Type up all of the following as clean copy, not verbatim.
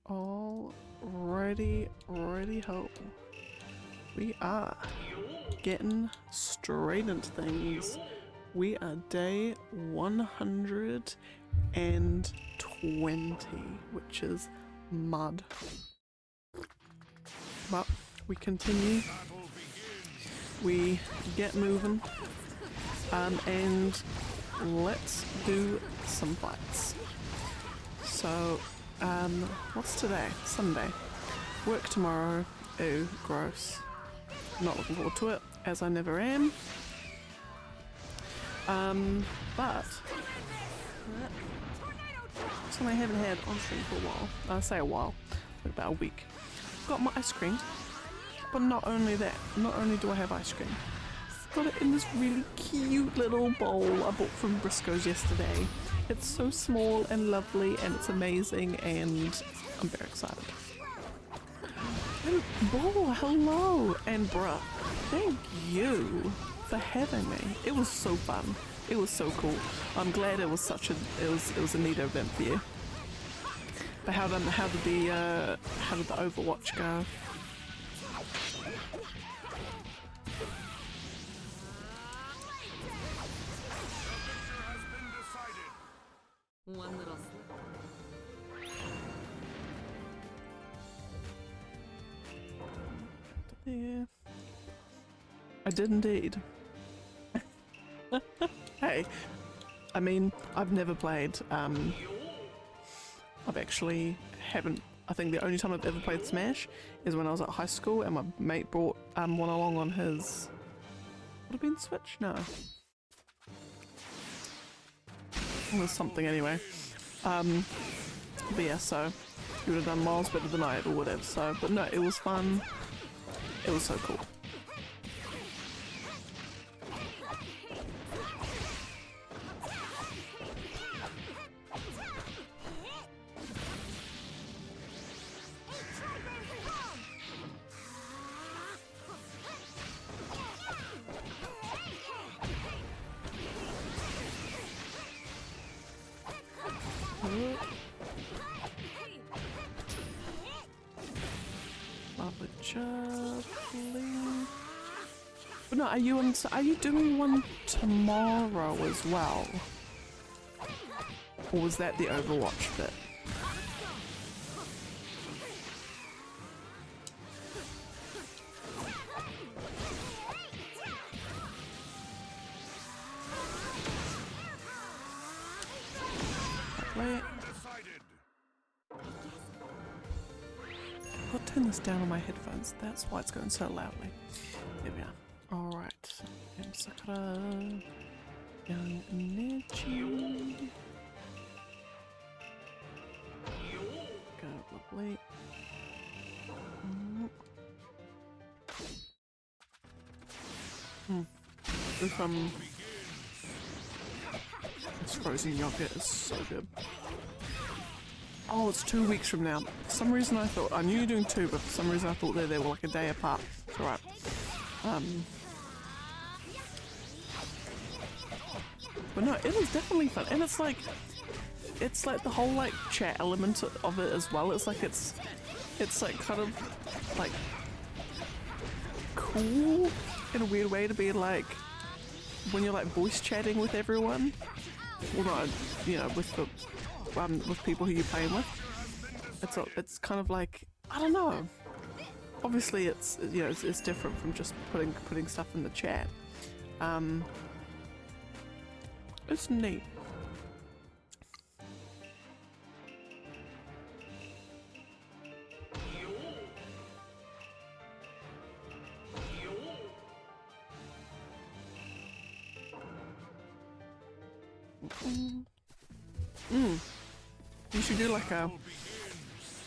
Alrighty ho. We are getting straight into things. We are day 120, which is mud. But we continue. We get moving. And let's do some fights. So, what's today? Sunday. Work tomorrow. Ew, gross. Not looking forward to it, as I never am. But something I haven't had on stream for a while. I say a while, like about a week. Got my ice cream, but not only that. Not only do I have ice cream, I've got it in this really cute little bowl I bought from Briscoe's yesterday. It's so small and lovely, and it's amazing, and I'm very excited. And Bull, hello! And bruh, thank you for having me. It was so fun. It was so cool. I'm glad it was such a it was a neat event for you. But how did the Overwatch go? One little slip. Yeah. I did indeed. Hey, I mean, I've never played, I've actually haven't, I think the only time I've ever played Smash is when I was at high school and my mate brought one along on his, would it have been Switch? No. It was something anyway. But yeah, so you would have done miles better than I ever would have, so, but no, it was fun. It was so cool. But no, are you doing one tomorrow as well? Or was that the Overwatch bit? Wait. I'll turn this down on my headphones. That's why it's going so loudly. There we are. Alright. And Sakura. Young Nichi. Go, lovely. This frozen yogurt is so good. Oh, it's 2 weeks from now. For some reason I thought, I knew you were doing 2, but for some reason I thought they were like a day apart. It's alright. But no, it was definitely fun. And it's like the whole like chat element of it as well. It's like, it's like kind of like cool in a weird way to be like, when you're like voice chatting with everyone. Well, not, you know, with people who you're playing with. It's kind of like, I don't know. Obviously, it's, you know, it's different from just putting stuff in the chat. It's neat. You should do like a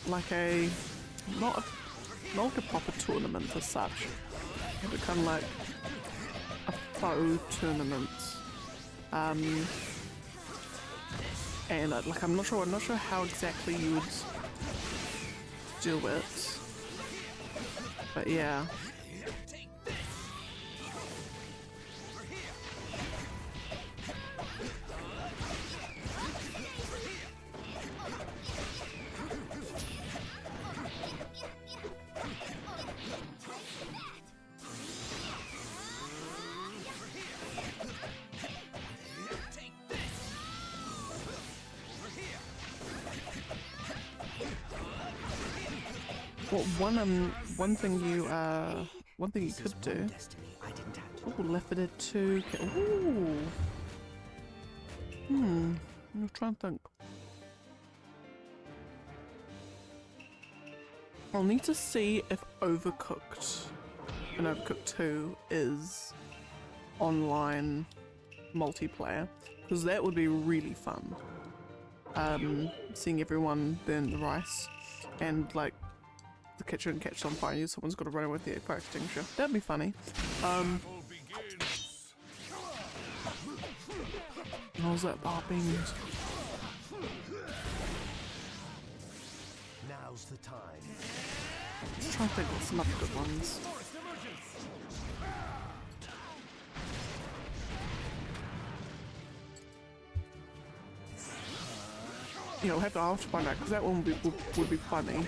not like a proper tournament as such, but kind of like a faux tournament. And like I'm not sure how exactly you would do it, but yeah. Well, one thing you could do. Oh, Left 4 Dead 2. Ooh. I'm trying to think. I'll need to see if Overcooked and Overcooked 2 is online multiplayer, because that would be really fun. Seeing everyone burn the rice and like the kitchen catch on fire and someone's got to run away with the fire extinguisher. That'd be funny. What was that? Oh, beans. Now's the time. Just trying to think of some other good ones. Yeah, I'll have to find out because that one would be funny.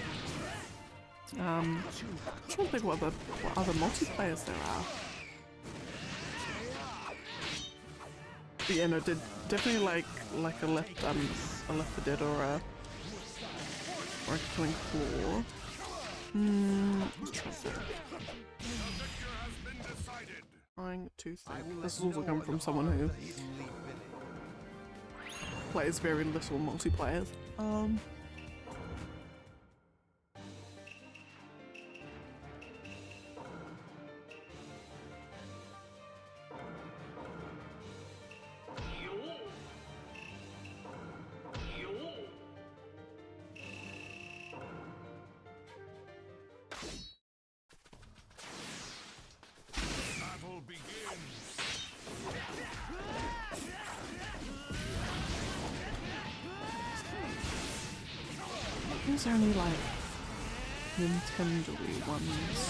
I'm trying to think what other multiplayers there are. But yeah, no, definitely like a Left 4 Dead or a Killing Floor. Let's try that. Trying to think. This is also coming from someone who plays very little multiplayers. These are only like Nintendo-y ones.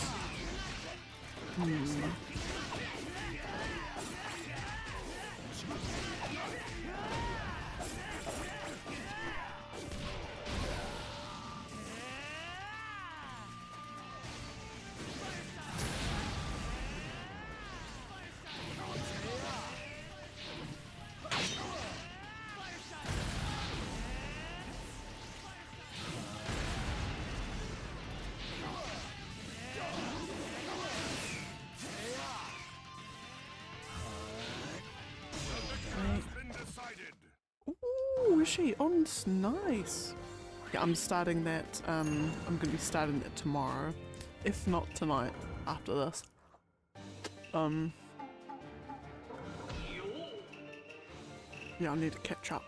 Ooh, is she? Oh, it's nice. Yeah, I'm starting that. I'm gonna be starting it tomorrow, if not tonight. After this. Yeah, I need to catch up.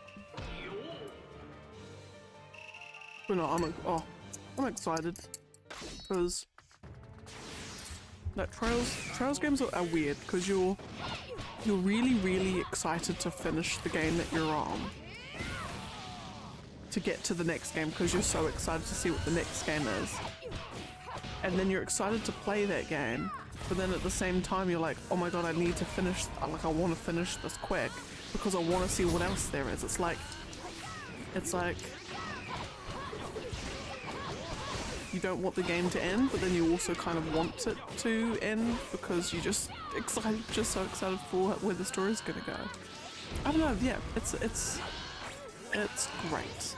But no, I'm excited because like Trails games are weird because you're really excited to finish the game that you're on, to get to the next game because you're so excited to see what the next game is, and then you're excited to play that game, but then at the same time you're like, oh my god, I need to finish, like I want to finish this quick because I want to see what else there is. It's like you don't want the game to end, but then you also kind of want it to end because you're just so excited for where the story's gonna go. I don't know, yeah, it's great.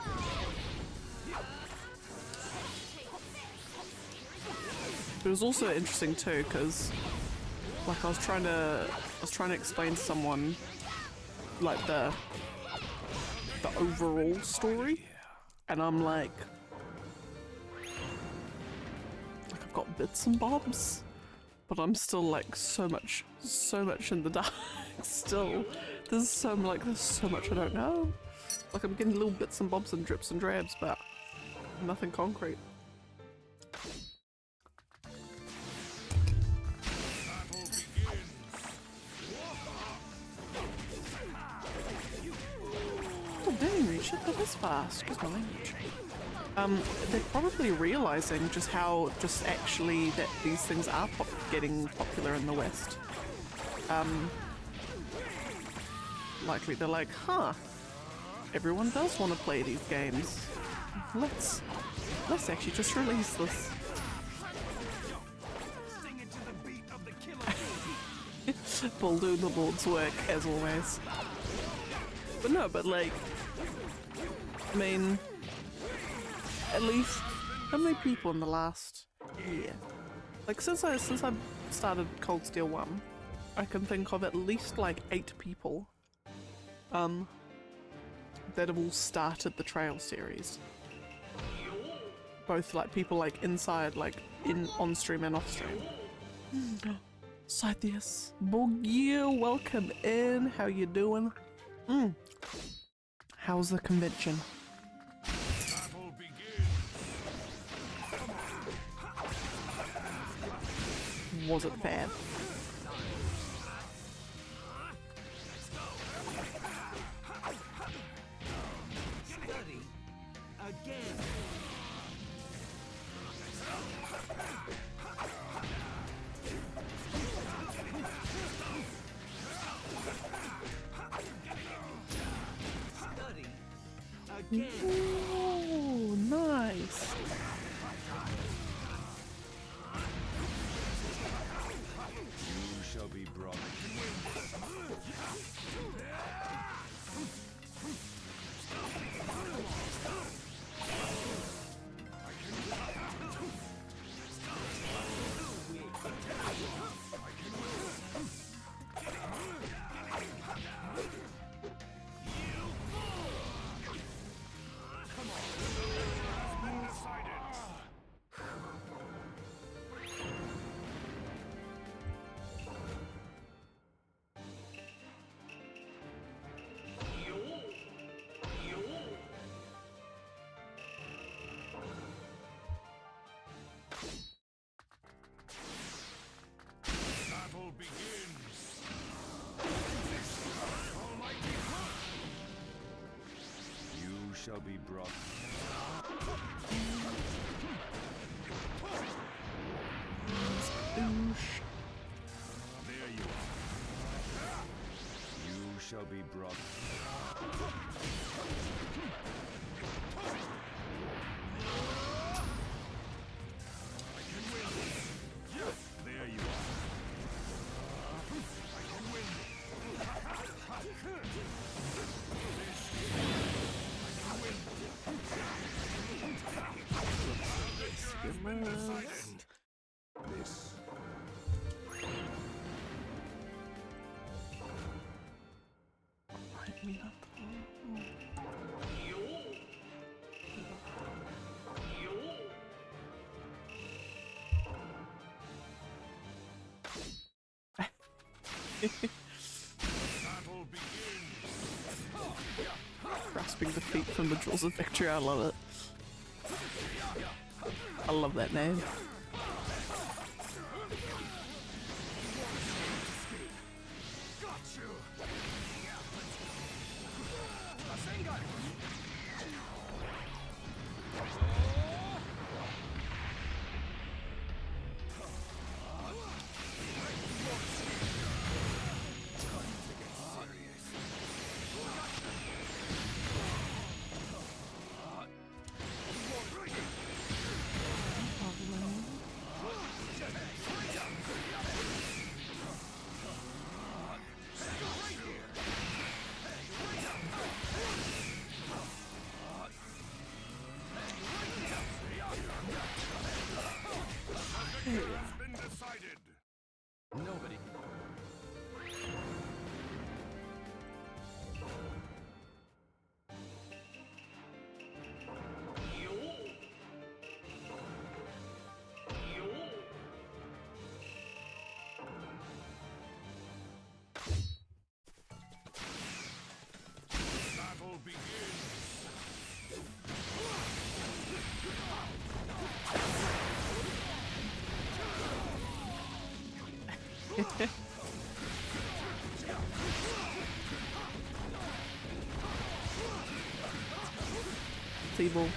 It was also interesting too, because like I was trying to explain to someone like the overall story, and I'm like I've got bits and bobs, but I'm still like so much in the dark. Still, there's so much I don't know. Like I'm getting little bits and bobs and drips and drabs, but nothing concrete. Oh dang, shit, that is fast. Excuse my language. They're probably realizing just how actually that these things are getting popular in the West. Likely they're like, huh, everyone does want to play these games. Let's actually just release this. Bull doing the Lord's work as always. But no, but like, I mean, at least How many people in the last year? Like since I started Cold Steel 1, I can think of at least like 8 people that have all started the Trail series. Both like people like inside, like in on stream and off stream. Scythius, Borgir, welcome in. How you doing? How's the convention? Was it fair? Study again. Study again. Ooh, nice. You shall be brought. Battle begins. Almighty God. You shall be brought. There you are. You shall be brought. I can win. There you are. I can win. This. Light me up. Battle begins. Grasping defeat from the jaws of victory. I love it. I love that name. Got you. It's been decided. Nobody. Battle begins. T-ball.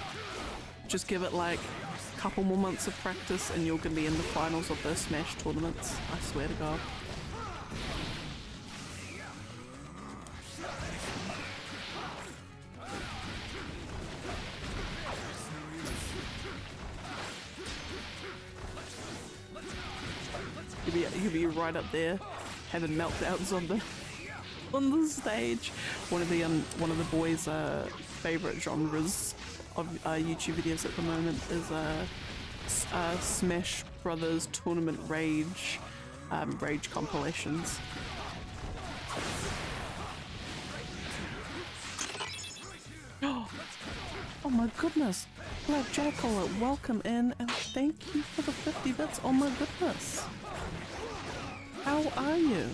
Just give it like a couple more months of practice and you're gonna be in the finals of those Smash tournaments. I swear to God. You'll be right up there having meltdowns on the stage. One of the boys' favorite genres of YouTube videos at the moment is Smash Brothers Tournament Rage compilations. Oh my goodness! Black Jackal, welcome in and thank you for the 50 bits. Oh my goodness! How are you?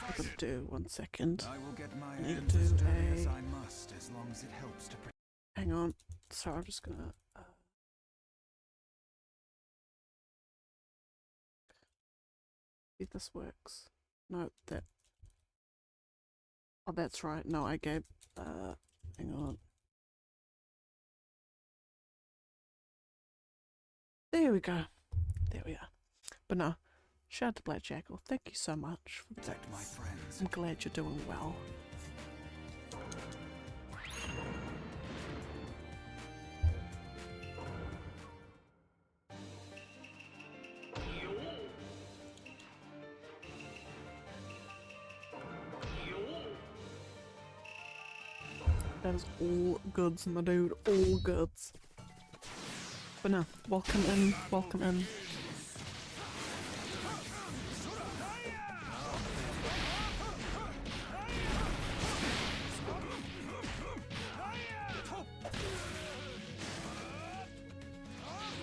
I gotta do 1 second. I will get my Need hands to as do dirty as a- I must, as long as it helps to protect. Hang on. Sorry, I'm just gonna. See if this works. No, that. Oh, that's right. No, I gave. Hang on. There we go. There we are. But no, shout out to Black Jackal. Thank you so much for the Protect my bits. friends. I'm glad you're doing well. That is all goods, my dude. All goods. But no, welcome in. Welcome in.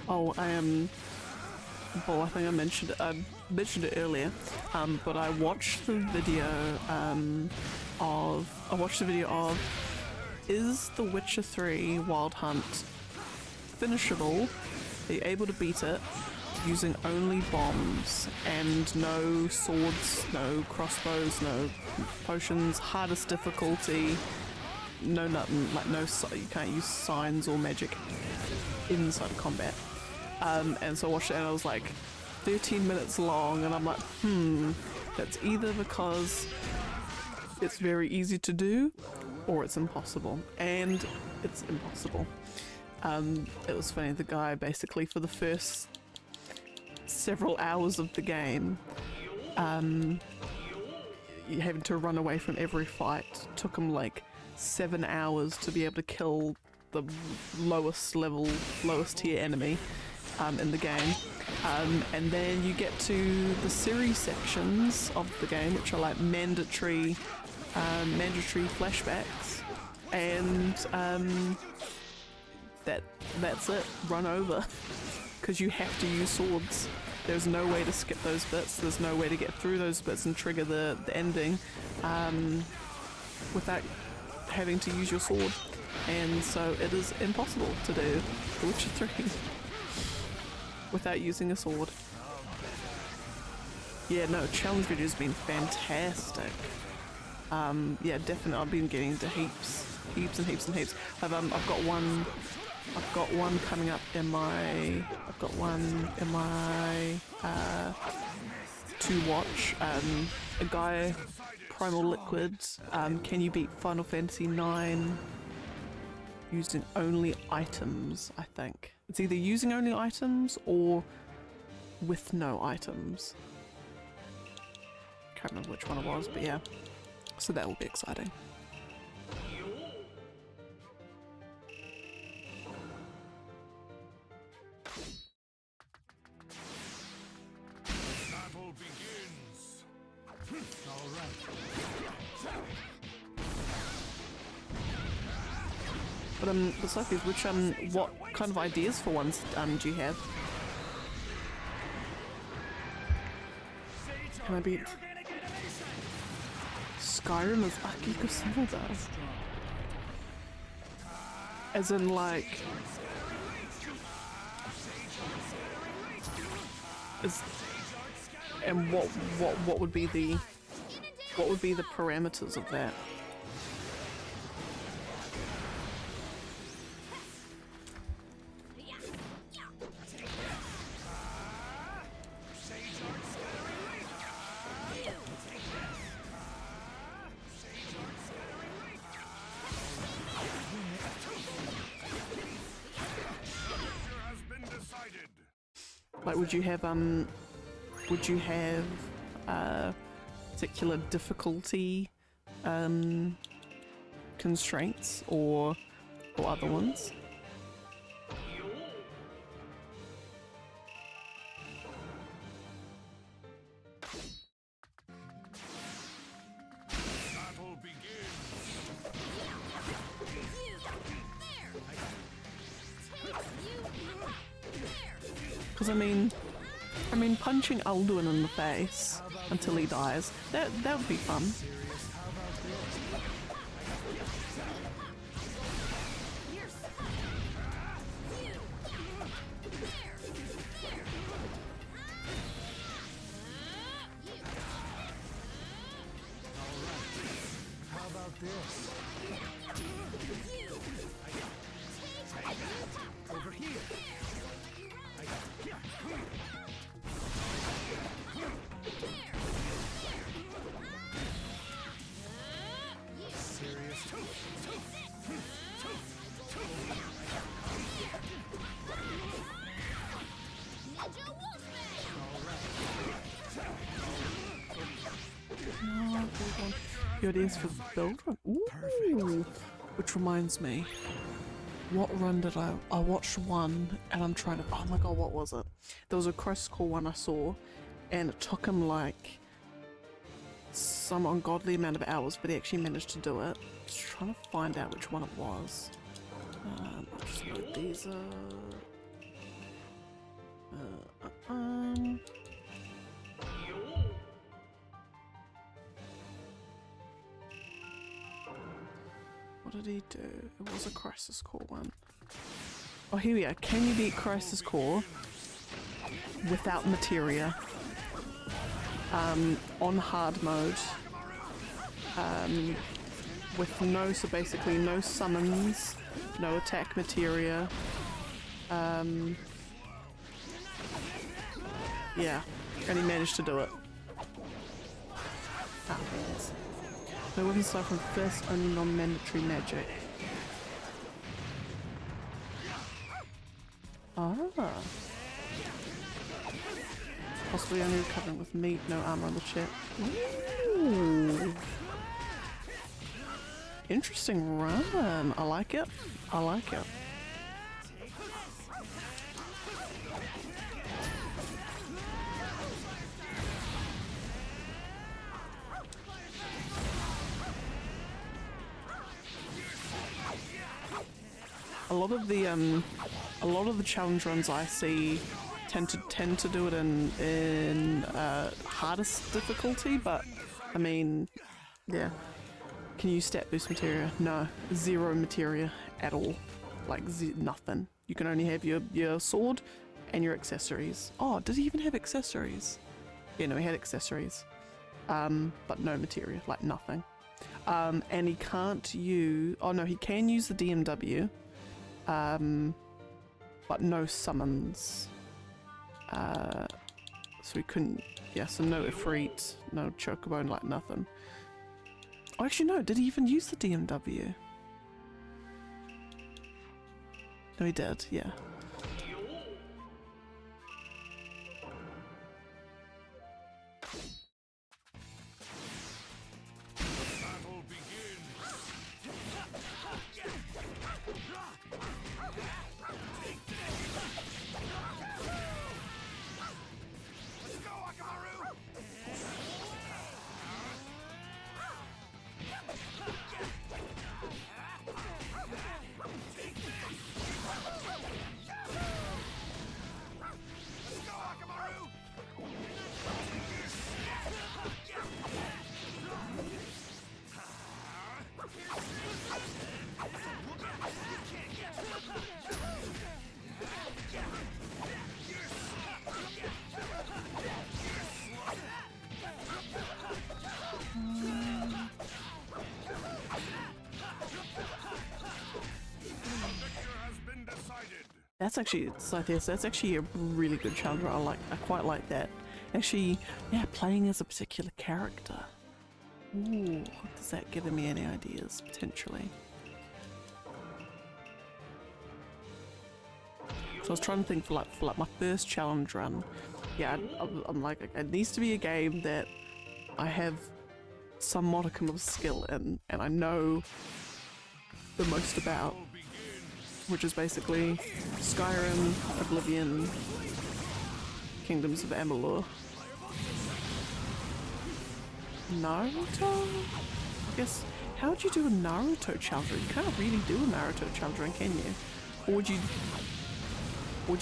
Oh, I am. Well, I think I mentioned it earlier. But I watched the video of is The Witcher 3 Wild Hunt finishable? Are you able to beat it using only bombs and no swords, no crossbows, no potions, hardest difficulty, no nothing, like you can't use signs or magic inside combat. And so I watched it and I was like 13 minutes long and I'm like, that's either because it's very easy to do or it's impossible. And it's impossible. It was funny, the guy basically for the first several hours of the game, having to run away from every fight took him like 7 hours to be able to kill the lowest tier enemy in the game. And then you get to the series sections of the game, which are like mandatory flashbacks, and that's it. Run over, because you have to use swords. There's no way to skip those bits. There's no way to get through those bits and trigger the ending without having to use your sword. And so it is impossible to do The Witcher 3 without using a sword. Yeah, no, challenge video's been fantastic. Yeah, definitely. I've been getting to heaps and heaps. I've got one coming up in my. To watch. A guy, Primal Liquid. Can you beat Final Fantasy 9 using only items? I think it's either using only items or with no items. Can't remember which one it was, but yeah. So that will be exciting. Battle begins. All right. But the stuff is, which what kind of ideas for ones do you have? Can I beat Skyrim as Akiko Sanada? As in like and what would be the parameters of that? Like, would you have particular difficulty constraints or other ones? Battle begins. Because I mean punching Alduin in the face until he dies, that would be fun. How about this? Over here. Serious. The audience for the build run. Ooh, which reminds me, what run did I watched one and I'm trying to, oh my god, what was it? There was a crisis core one I saw and it took him like some ungodly amount of hours, but he actually managed to do it. Just trying to find out which one it was. I'll just load these up. What did he do? It was a crisis core one. Oh, here we are. Can you beat crisis core without materia? On hard mode. With no, so basically no summons, no attack materia. Yeah, and he managed to do it. Ah, yes. No weapons start from first, only non-mandatory magic. Ah. Possibly only recovering with meat, no armor on the chip. Ooh. Interesting run. I like it. I like it. A lot of the challenge runs I see tend to do it in hardest difficulty, but I mean, yeah. Can you stat boost materia? No, zero materia at all, like nothing. You can only have your sword and your accessories. Oh, did he even have accessories? Yeah, no, he had accessories, but no materia, like nothing. And he can't use. Oh no, he can use the DMW. But no summons. So we couldn't, yeah, so no Ifrit, no Chocobo, like nothing. Oh, actually no, did he even use the DMW? No, he did, yeah. Battle begins. That's actually, Scythius, that's actually a really good challenge. I quite like that. Actually, yeah, playing as a particular character. Ooh, does that give me any ideas, potentially? So I was trying to think for like my first challenge run. Yeah, I'm like, it needs to be a game that I have some modicum of skill in, and I know the most about, which is basically Skyrim, Oblivion, Kingdoms of Amalur. Naruto? I guess, how would you do a Naruto challenge? You can't really do a Naruto challenge, can you? Or would you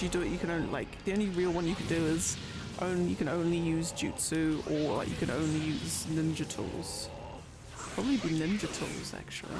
do it, you can only, like, the only real one you could do is you can only use jutsu, or like you can only use ninja tools. Probably be ninja tools, actually.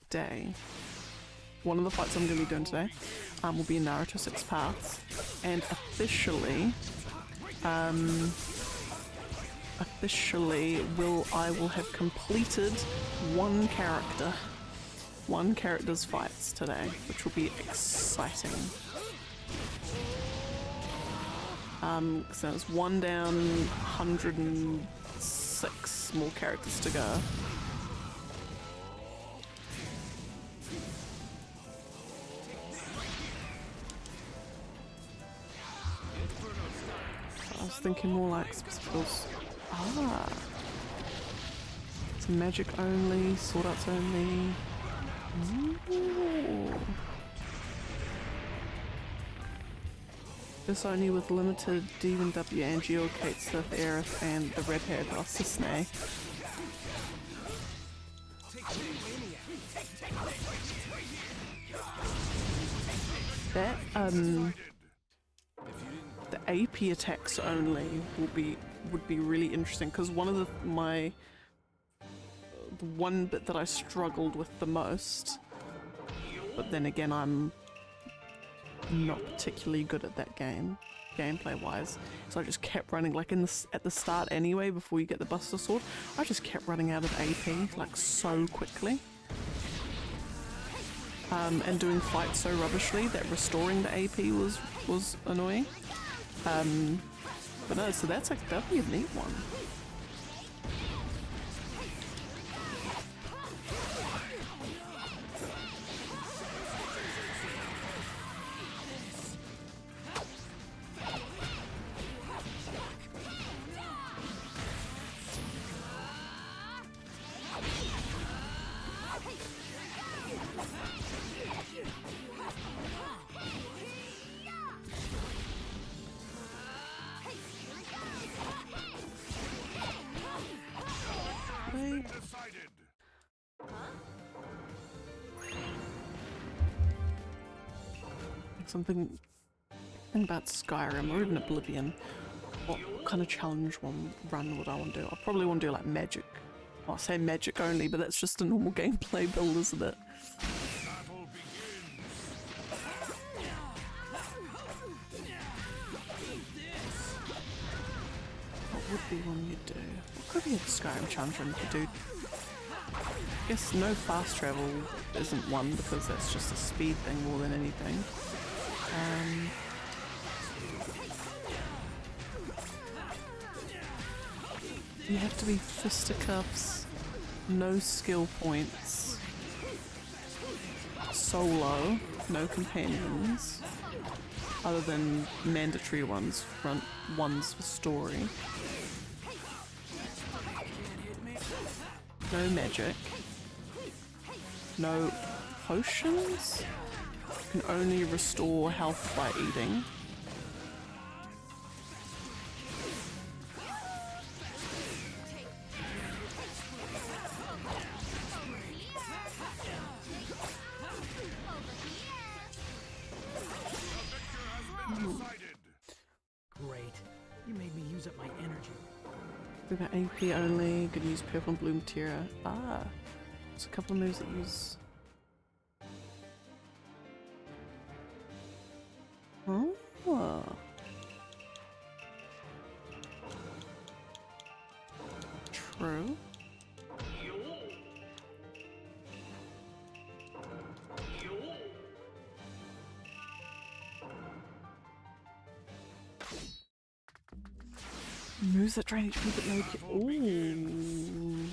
Today, one of the fights I'm going to be doing today will be in Naruto 6 Paths, and officially I will have completed one character's fights today, which will be exciting. So it's one down, 106 more characters to go. I was thinking more like specials. It's magic only, sword arts only. Ooh. This only with limited Demon W and Geocate, Sith Aerith, and the red-haired Cisne. That the AP attacks only would be really interesting, because one of the one bit that I struggled with the most, but then again I'm not particularly good at that gameplay wise, so I just kept running, like at the start anyway, before you get the Buster Sword, I just kept running out of AP like so quickly, and doing fights so rubbishly that restoring the AP was annoying. But no, so that'd be a neat one. Something about Skyrim or even Oblivion. What kind of challenge run would I want to do? I probably want to do like magic. I'll say magic only, but that's just a normal gameplay build, isn't it? What would be one you'd do? What could be a Skyrim challenge run you could do? I guess no fast travel isn't one, because that's just a speed thing more than anything. You have to be fisticuffs, no skill points, solo, no companions, other than mandatory ones for story. No magic, no potions. You can only restore health by eating. Great. You made use up my energy. What about AP only? Could use purple and blue materia. Ah, there's a couple of moves that use. Oh. True. Moves that drain HP but make it. Ooh.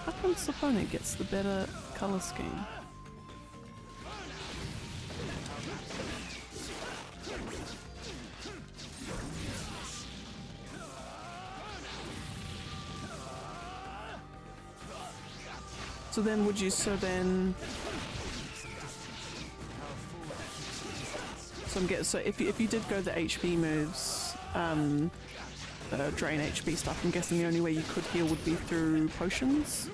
How come Opponent gets the better color scheme? So then would you, so if you did go the HP moves, drain HP stuff, I'm guessing the only way you could heal would be through potions?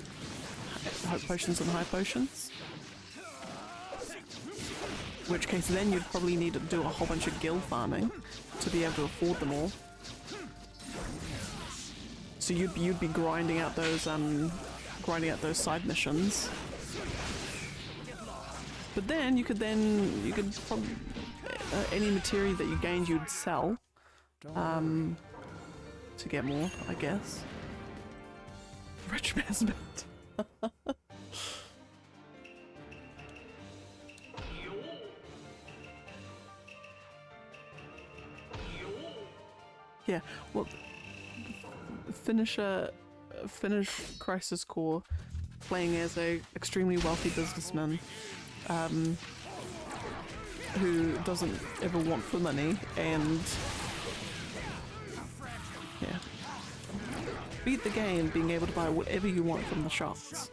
Hope potions and high potions? In which case then you'd probably need to do a whole bunch of guild farming to be able to afford them all. So you'd be grinding out those side missions. But then you could probably any materia that you gained you'd sell to get more, I guess. Rich man's belt. Yeah, well, finish Crisis Core playing as a extremely wealthy businessman who doesn't ever want for money, and yeah, beat the game being able to buy whatever you want from the shops.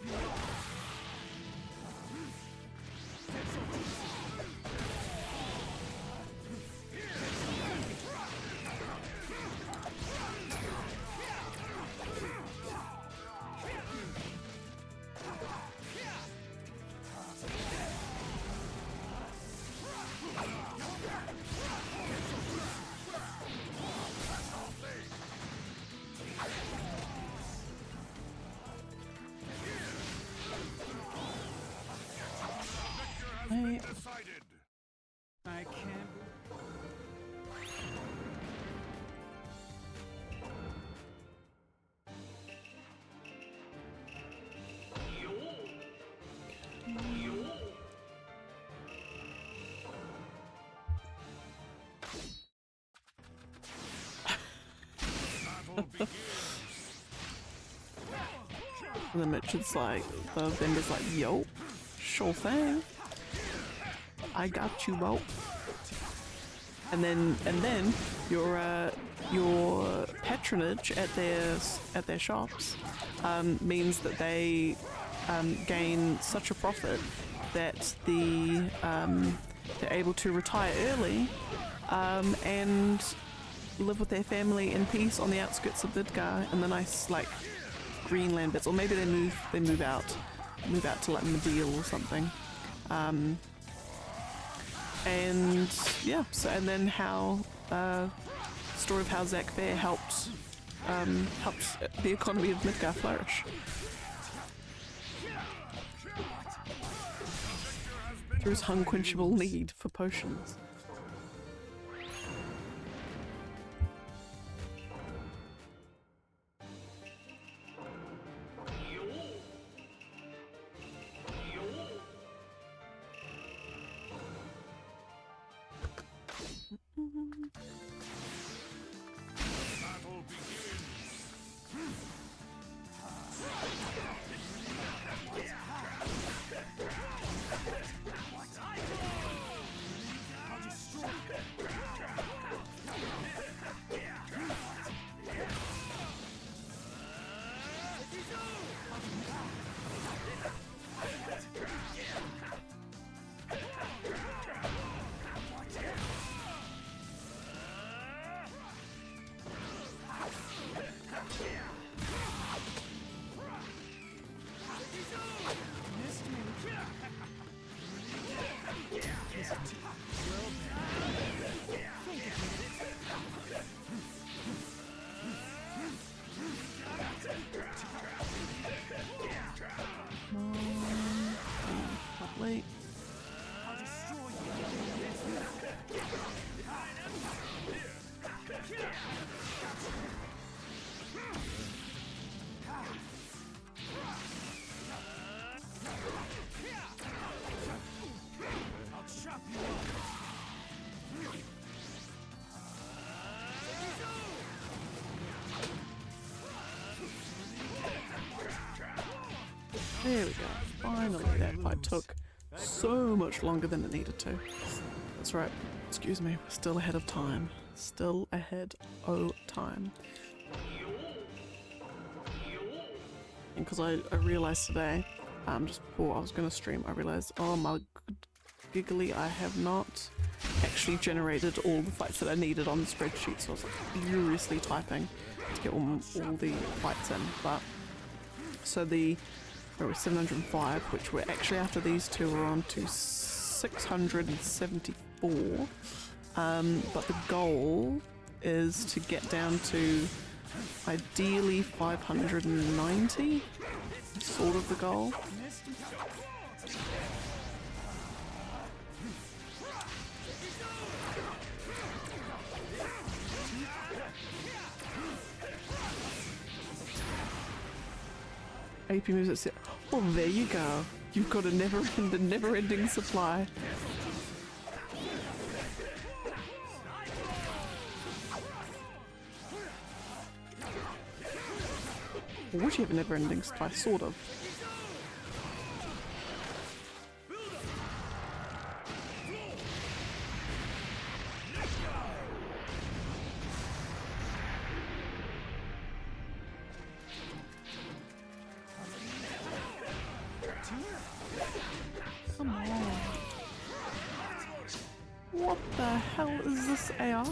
I can't. And then Mitch's like, the vendor's like, yo, sure thing. I got you, bro. And then your patronage at their shops means that they gain such a profit that they're able to retire early and live with their family in peace on the outskirts of Midgar in the nice like Greenland bits, or maybe they move out to like Medeal or something. And yeah, so and then how story of how Zack Fair helped the economy of Midgar flourish through his unquenchable need for potions. There we go. Finally, that fight took so much longer than it needed to. That's right. Excuse me. We're still ahead of time. Still ahead of time. And because I realized today, just before I was going to stream, I realized, oh my giggly, I have not actually generated all the fights that I needed on the spreadsheet, so I was like furiously typing to get all the fights in. But so the 705, which we're actually after these two, we're on to 674. But the goal is to get down to ideally 590, sort of the goal. AP moves at set. Well, there you go. You've got a never-ending supply. Or would you have a never-ending supply? Sort of. Come on. What the hell is this AI?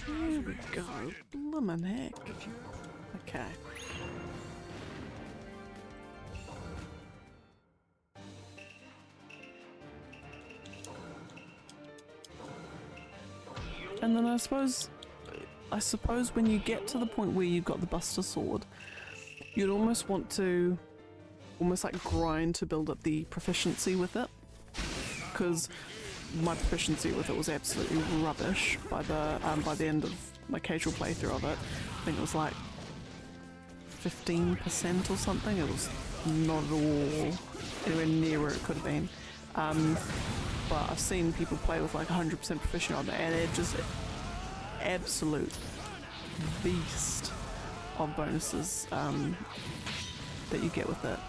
Here we go. Bloomin' heck. Okay. And then I suppose when you get to the point where you've got the Buster Sword, you'd almost want to like grind to build up the proficiency with it, because my proficiency with it was absolutely rubbish by the end of my casual playthrough of it. I think it was like 15% or something. It was not at all anywhere near where it could have been. But I've seen people play with like 100% proficient on it, and it just absolute beast of bonuses that you get with it.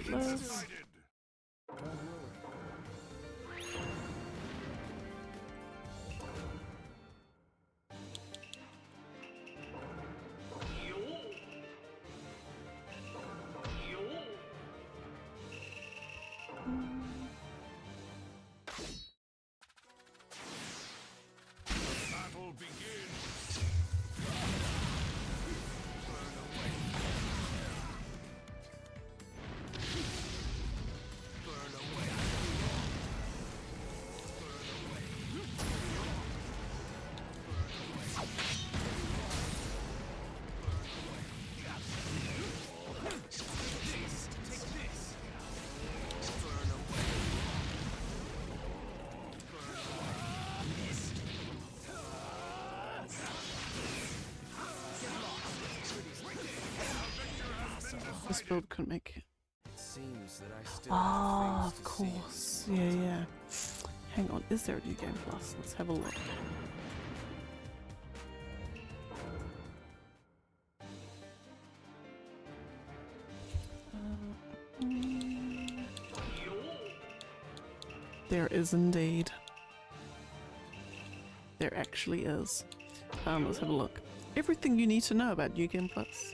Let's Battle begins. this build couldn't make it. It seems that I still Ah, have of things to see. course. Yeah. Hang on, is there a new game plus? Let's have a look. There is indeed. There actually is. Let's have a look. Everything you need to know about New Game Plus.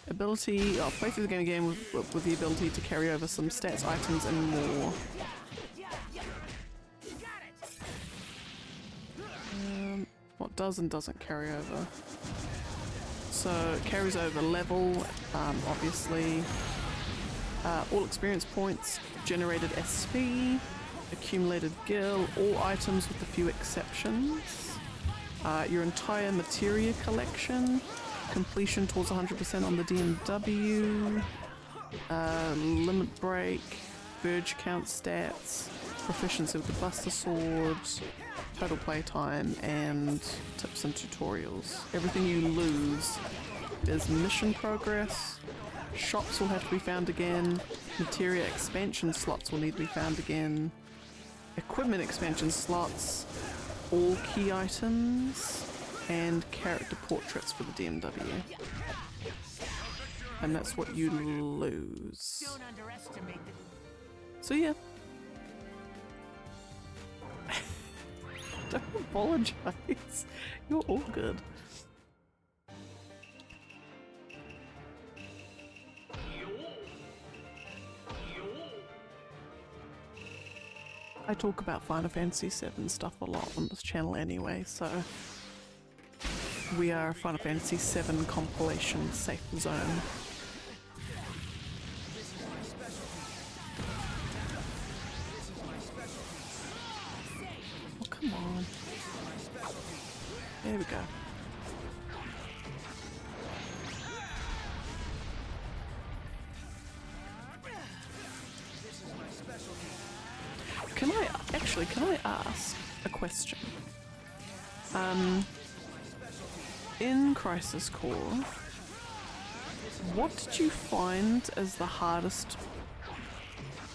Ability, play through the game again with the ability to carry over some stats, items, and more. What does and doesn't carry over? So it carries over level, obviously. All experience points, generated SP, accumulated gil, all items with a few exceptions. Your entire materia collection, completion towards 100% on the DMW, limit break, verge count stats, proficiency with the Buster Sword, total playtime, and tips and tutorials. Everything you lose is mission progress, shops will have to be found again, materia expansion slots will need to be found again, equipment expansion slots, all key items, and character portraits for the DMW. And that's what you lose. Don't underestimate the So yeah. Don't apologize. You're all good. I talk about Final Fantasy VII stuff a lot on this channel anyway, so we are a Final Fantasy VII compilation safe zone. Oh, come on. There we go. Can I ask a question? In Crisis Core, what did you find as the hardest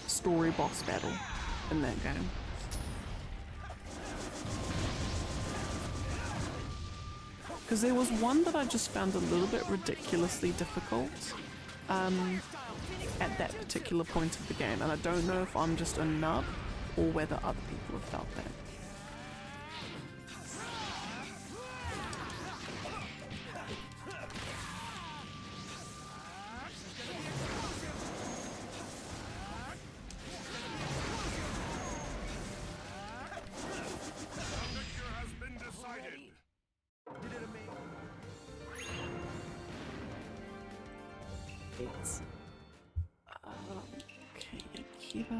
story boss battle in that game? Because there was one that I just found a little bit ridiculously difficult at that particular point of the game, and I don't know if I'm just a nub or whether other people have felt that. It's okay, Akiba.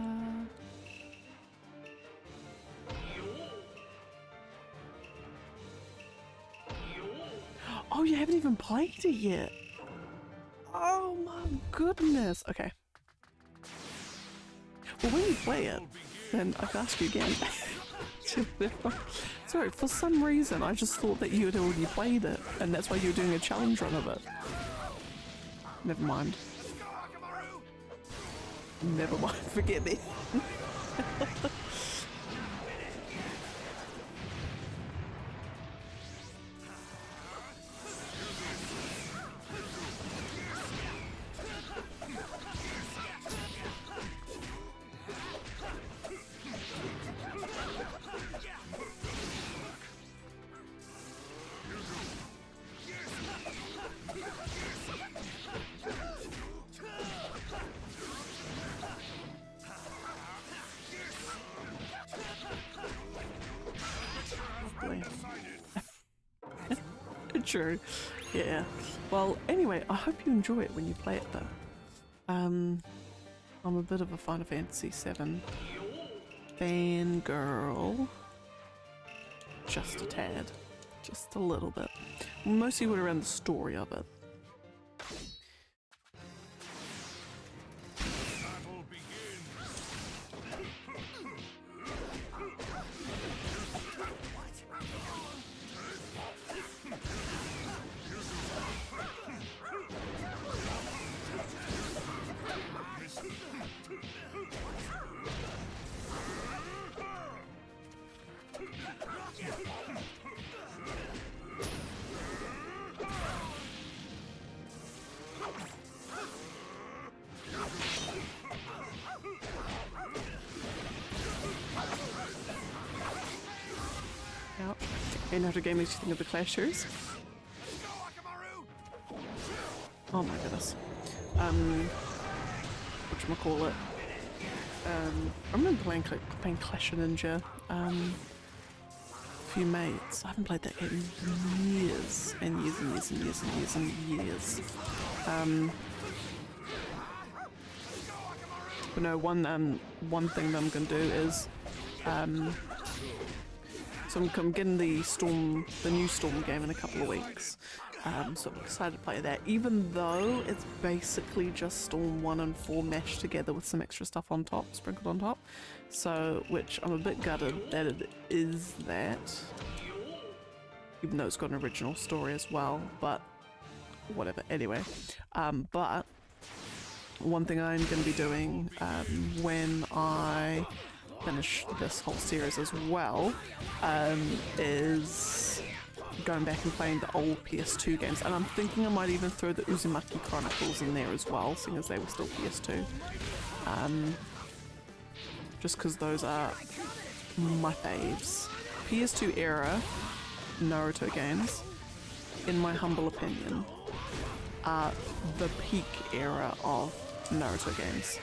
Oh, you haven't even played it yet. Oh my goodness. Okay. Well, when you play it, then I can ask you again. Sorry, for some reason I just thought that you had already played it, and that's why you were doing a challenge run of it. Never mind. Never mind, forget me. True. Yeah. Well, anyway, I hope you enjoy it when you play it though. I'm a bit of a Final Fantasy VII fangirl. Just a tad. Just a little bit. Mostly around the story of it. In Naruto game makes you think of the Clashers. Oh my goodness. Whatchamacallit. I remember playing Frizzyninja. A few mates. I haven't played that game in years and years and years and years and years and years. But no, one thing that I'm gonna do is so I'm getting the new Storm game in a couple of weeks. So I'm excited to play that, even though it's basically just Storm 1 and 4 meshed together with some extra stuff on top, sprinkled on top. So, which I'm a bit gutted that it is that, even though it's got an original story as well, but whatever, anyway. But one thing I'm going to be doing when I finish this whole series as well is going back and playing the old PS2 games, and I'm thinking I might even throw the Uzumaki Chronicles in there as well, seeing as they were still PS2. Just because those are my faves. PS2 era Naruto games, in my humble opinion, are the peak era of Naruto games.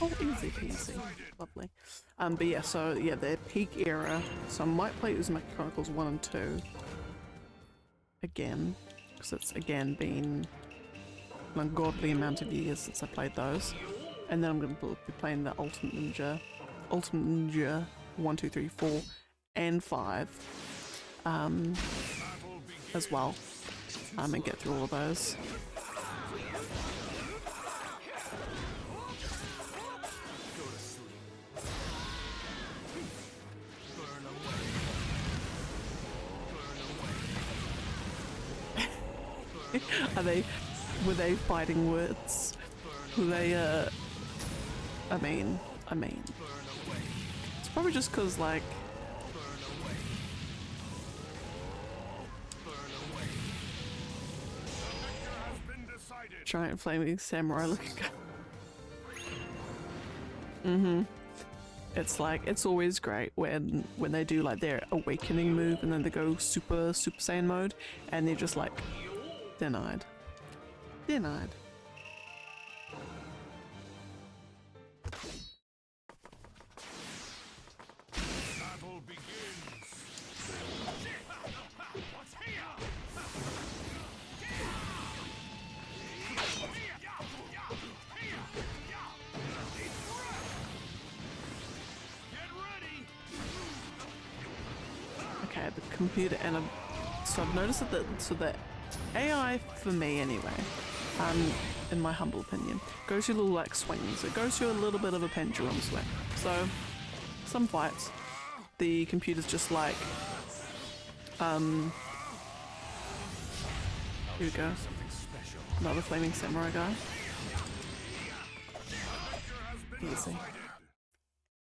Oh, easy peasy. Lovely. But yeah, so yeah, their peak era. So I might play Uzumaki Chronicles 1 and 2 again, because it's again been an ungodly amount of years since I played those. And then I'm going to be playing the Ultimate Ninja 1, 2, 3, 4, and 5 as well, and get through all of those. Were they fighting words? Were they, I mean, it's probably just cause like, giant flaming samurai looking guy. It's like, it's always great when they do like their awakening move and then they go Super Saiyan mode and they're just like, denied. Battle begins. Okay, the computer and so I've noticed that the AI for me anyway, in my humble opinion, goes through little like swings. It goes through a little bit of a pendulum swing. So some fights, the computer's just like, here we go, another flaming samurai guy.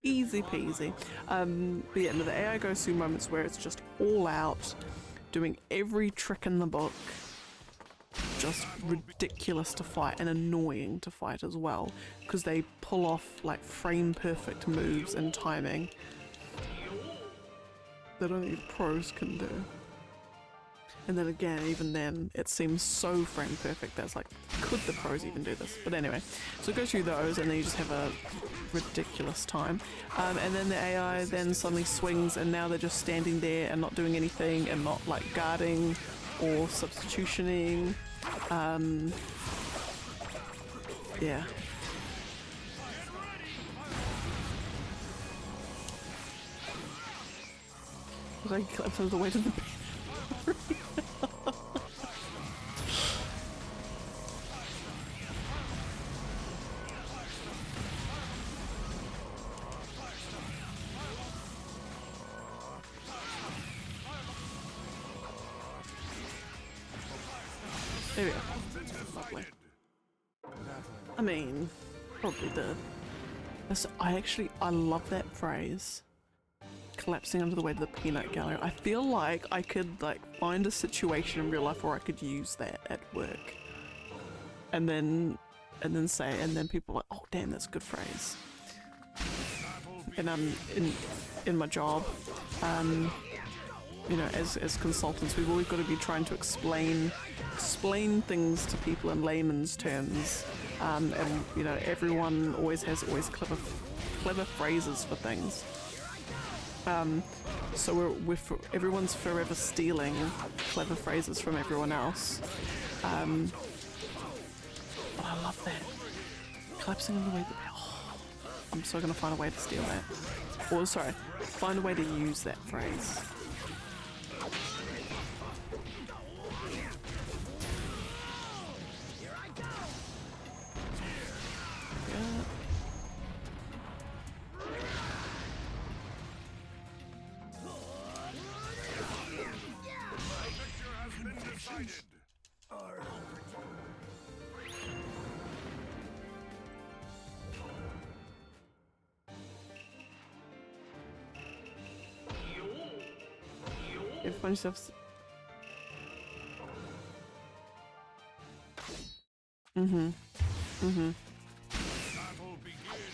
Easy peasy. But yeah, no, the AI goes through moments where it's just all out, doing every trick in the book, just ridiculous to fight and annoying to fight as well, because they pull off like frame perfect moves and timing that only pros can do. And then again, even then, it seems so frame perfect that's like, could the pros even do this? But anyway, so it goes through those and then you just have a ridiculous time. And then the AI then suddenly swings and now they're just standing there and not doing anything and not like guarding or substitutioning. Yeah. Like he clips the way to the there we go. Lovely. I mean, probably did. I love that phrase. Collapsing under the weight of the peanut gallery. I feel like I could like find a situation in real life where I could use that at work. And then people are like, oh damn, that's a good phrase. And in my job, you know, as consultants, we've always got to be trying to explain things to people in layman's terms, and you know, everyone always has clever clever phrases for things. So everyone's forever stealing clever phrases from everyone else. Oh, I love that. Collapsing in the way that... Oh, I'm so gonna find a way to steal that. Or, sorry, find a way to use that phrase. Everyone yourself. Mm-hmm. Battle begins.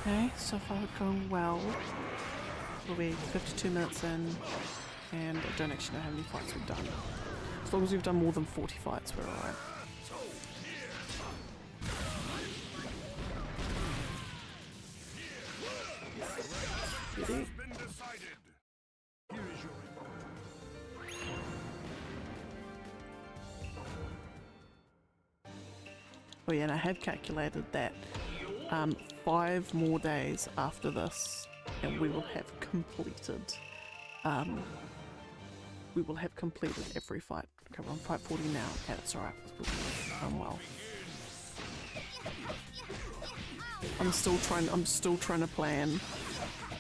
Okay, so far going well. We'll be 52 minutes in, and I don't actually know how many fights we've done. As long as we've done more than 40 fights, we're alright. Ready? Oh yeah, and I have calculated that 5 more days after this, and we will have completed. We will have completed every fight. Okay, we're on fight 40 now. Okay, that's alright. We've well. I'm still trying to plan.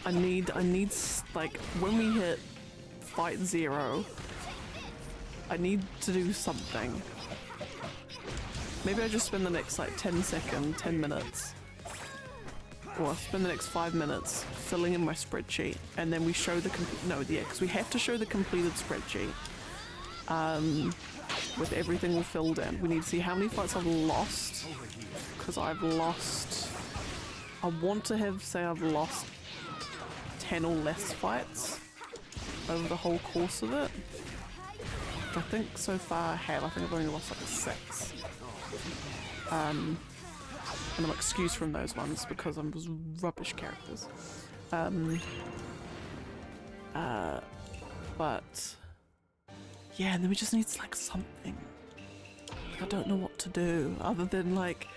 I need like when we hit fight 0, I need to do something. Maybe I just spend the next like 10 minutes, or spend the next 5 minutes filling in my spreadsheet, and then we show the because we have to show the completed spreadsheet with everything all filled in. We need to see how many fights I've lost, because I've lost. I want to say I've lost 10 or less fights over the whole course of it. I think so far I have. I think I've only lost like 6. And I'm excused from those ones because I'm just rubbish characters. But yeah, and then we just need like something. I don't know what to do other than like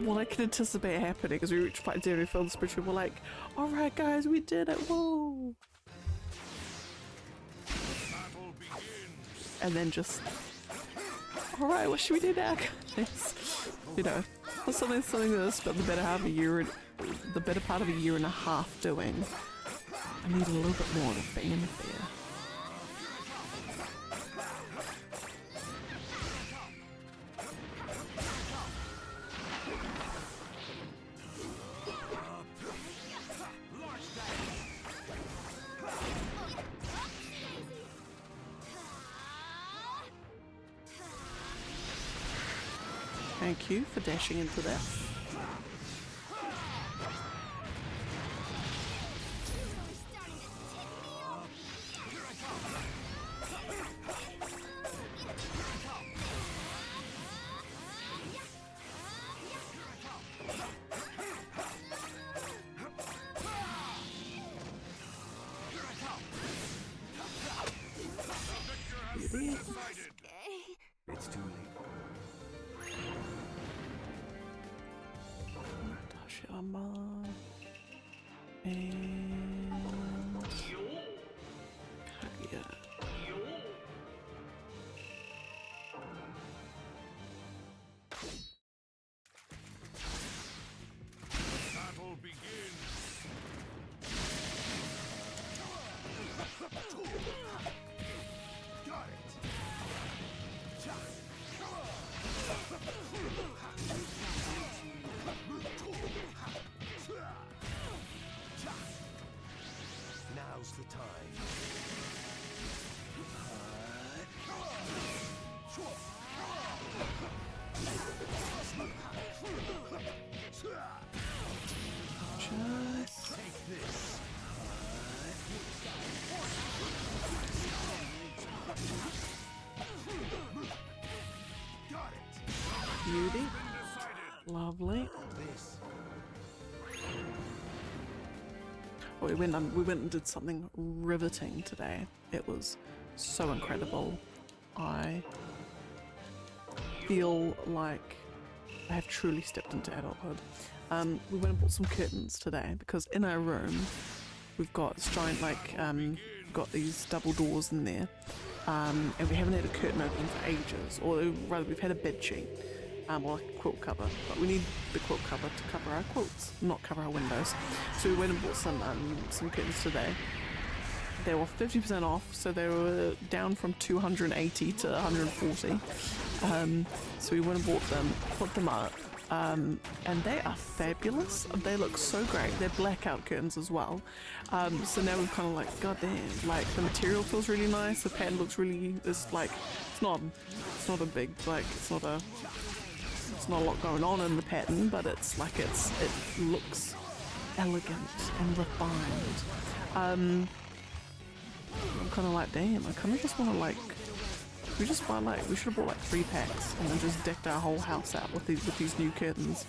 what I can anticipate happening as we reach fight 0 and fill the spreadsheet. We're like, alright guys, we did it, whoa! And then just, alright, what should we do now, guys? You know, something that I spent the better part of a year and a half doing. I need a little bit more of a fanfare. Thank you for dashing into that. It's too late. Dashama and Kaguya. Battle begins. Got it. beauty. Lovely. Oh, we went and did something riveting today. It was so incredible. I feel like I have truly stepped into adulthood. We went and bought some curtains today because in our room we've got this giant got these double doors in there, and we haven't had a curtain open for ages, or rather we've had a bed sheet or like a quilt cover, but we need the quilt cover to cover our quilts, not cover our windows. So we went and bought some curtains today. They were 50% off, so they were down from 280 to 140. So we went and bought them, put them up, and they are fabulous. They look so great. They're blackout curtains as well. So now we're kind of like, god damn, like the material feels really nice. The pattern looks really, it's not a big, like it's not a lot going on in the pattern, but it looks elegant and refined. I'm kind of like, damn, I kind of just want to like, we should have bought like 3 packs and then just decked our whole house out with these new curtains.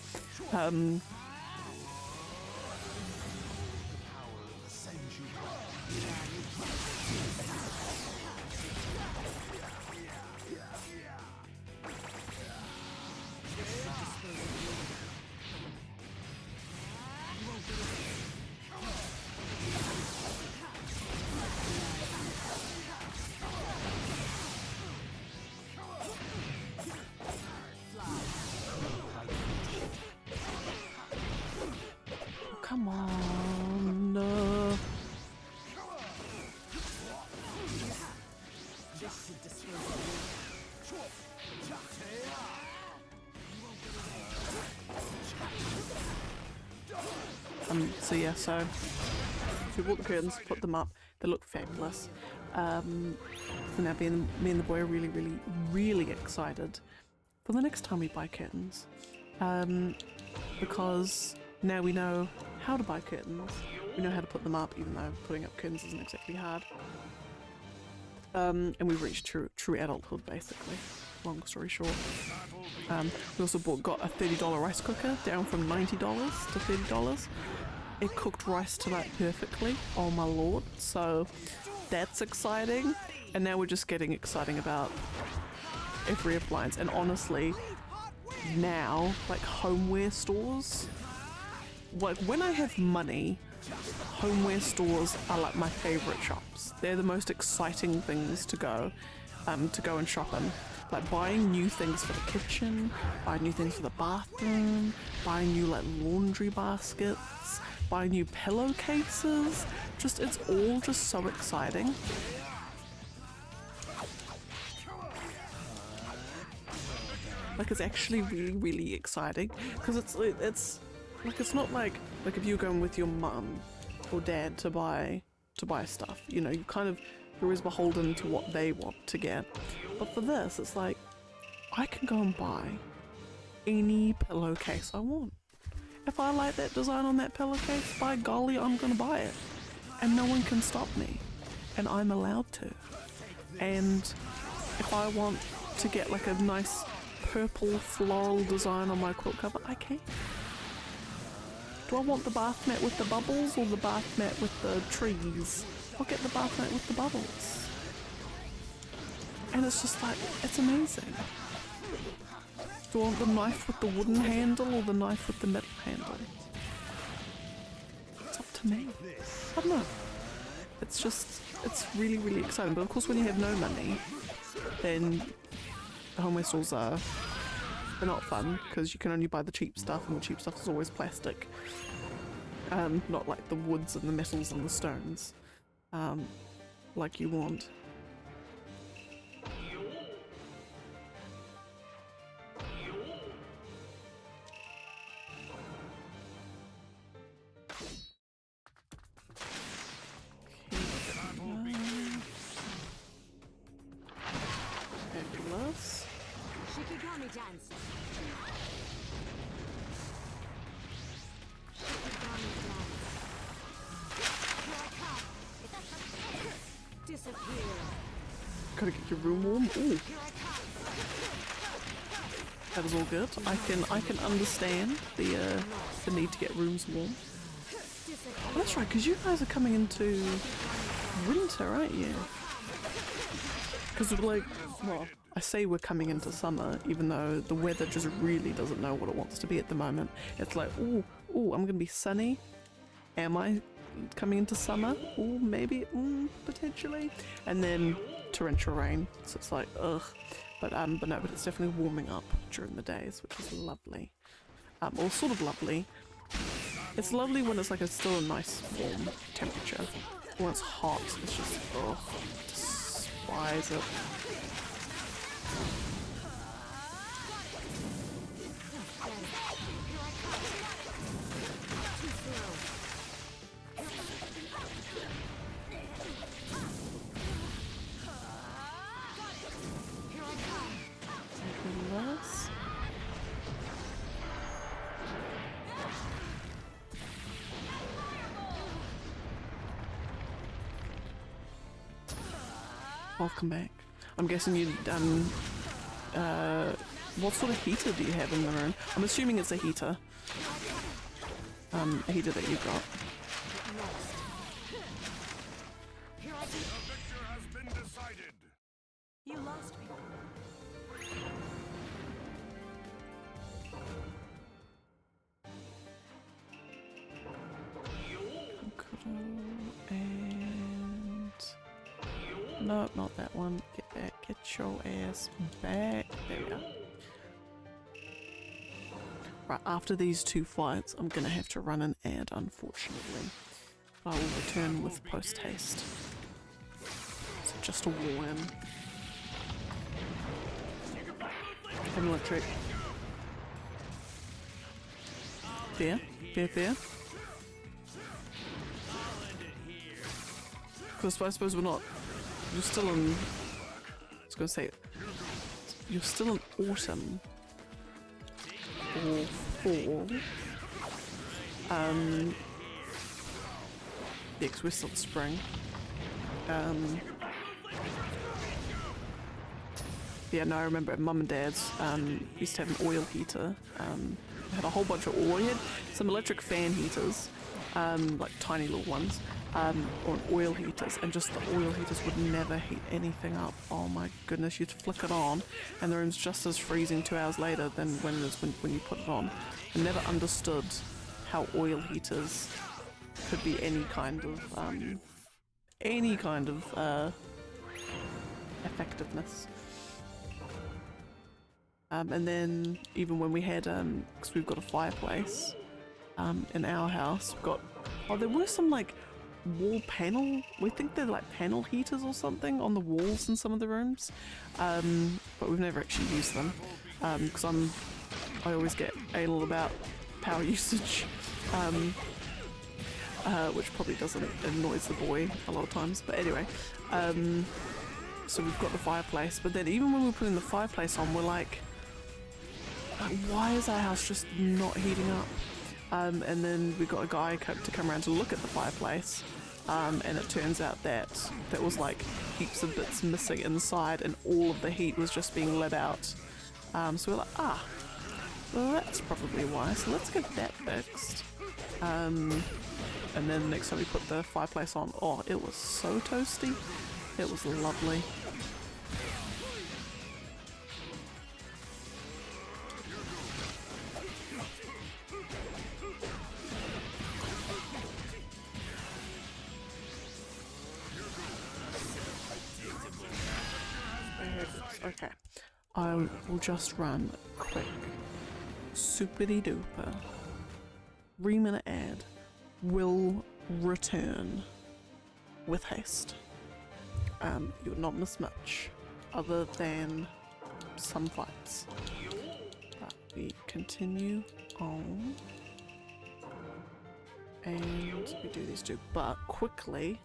Come on. So yeah, so we bought the curtains, put them up. They look fabulous. So now me and the boy are really, really, really excited for the next time we buy curtains, because now we know how to buy curtains. We know how to put them up, even though putting up curtains isn't exactly hard. And we've reached true adulthood, basically. Long story short. We also got a $30 rice cooker, down from $90 to $30. It cooked rice tonight perfectly. Oh my lord! So that's exciting. And now we're just getting exciting about every appliance. And honestly, now like homeware stores. Like when I have money, homeware stores are like my favorite shops. They're the most exciting things to go and shop in. Like buying new things for the kitchen, buying new things for the bathroom, buying new like laundry baskets, buying new pillowcases. It's all just so exciting. Like it's actually really, really exciting because it's like it's not like if you're going with your mum or dad to buy stuff, you know, you're always beholden to what they want to get. But for this, it's like I can go and buy any pillowcase I want. If I like that design on that pillowcase, by golly, I'm gonna buy it, and no one can stop me, and I'm allowed to. And if I want to get like a nice purple floral design on my quilt cover, I can. Do I want the bath mat with the bubbles or the bath mat with the trees? I'll get the bath mat with the bubbles. And it's just like, it's amazing. Do I want the knife with the wooden handle or the knife with the metal handle? It's up to me. I don't know. It's really, really exciting. But of course when you have no money, then the homeware stores they're not fun because you can only buy the cheap stuff, and the cheap stuff is always plastic. Not like the woods and the metals and the stones like you want. Fabulous. Gotta get your room warm. Ooh. That is all good. I can understand the need to get rooms warm. Oh, that's right, because you guys are coming into winter, aren't you? Because like, well, I say we're coming into summer, even though the weather just really doesn't know what it wants to be at the moment. It's like, ooh, I'm gonna be sunny. Am I coming into summer? Ooh, maybe, potentially. And then torrential rain. So it's like, ugh. But no, but it's definitely warming up during the days, which is lovely. Or sort of lovely. It's lovely when it's like it's still a nice warm temperature. When it's hot, it's just, ugh, despise it. Nice. Welcome back. I'm guessing you what sort of heater do you have in the room? I'm assuming it's a heater. A heater that you got. The victor has been decided. You lost me. And no, not that one. Get back. Get your ass back. There we go. Right, after these two fights, I'm gonna have to run an ad, unfortunately. I will return with post haste. So just a warn. Electric. Fair, fair, fair. Because I suppose we're not. You're still in. I was gonna say. You're still in autumn. Or fall. Yeah, because we're still in spring. Yeah, no, I remember at Mum and Dad's, used to have an oil heater. Had a whole bunch of oil. We had some electric fan heaters, like tiny little ones, or oil heaters, and just the oil heaters would never heat anything up. Oh my goodness, you'd flick it on, and the room's just as freezing 2 hours later than when it is when you put it on. I never understood how oil heaters could be any kind of effectiveness. And then even when we had, because we've got a fireplace in our house, we've got, oh, there were some like wall panel, we think they're like panel heaters or something on the walls in some of the rooms, but we've never actually used them, because I always get anal about power usage, which probably doesn't annoys the boy a lot of times, but anyway, so we've got the fireplace, but then even when we're putting the fireplace on, we're like, why is our house just not heating up? And then we got a guy to come around to look at the fireplace, and it turns out that there was like heaps of bits missing inside, and all of the heat was just being let out. So we're like, well, that's probably why. So let's get that fixed. And then next time we put the fireplace on, oh, it was so toasty. It was lovely. Okay, I will just run a quick superdy duper 3-minute ad. Will return with haste. You would not miss much other than some fights. But we continue on and we do these two, but quickly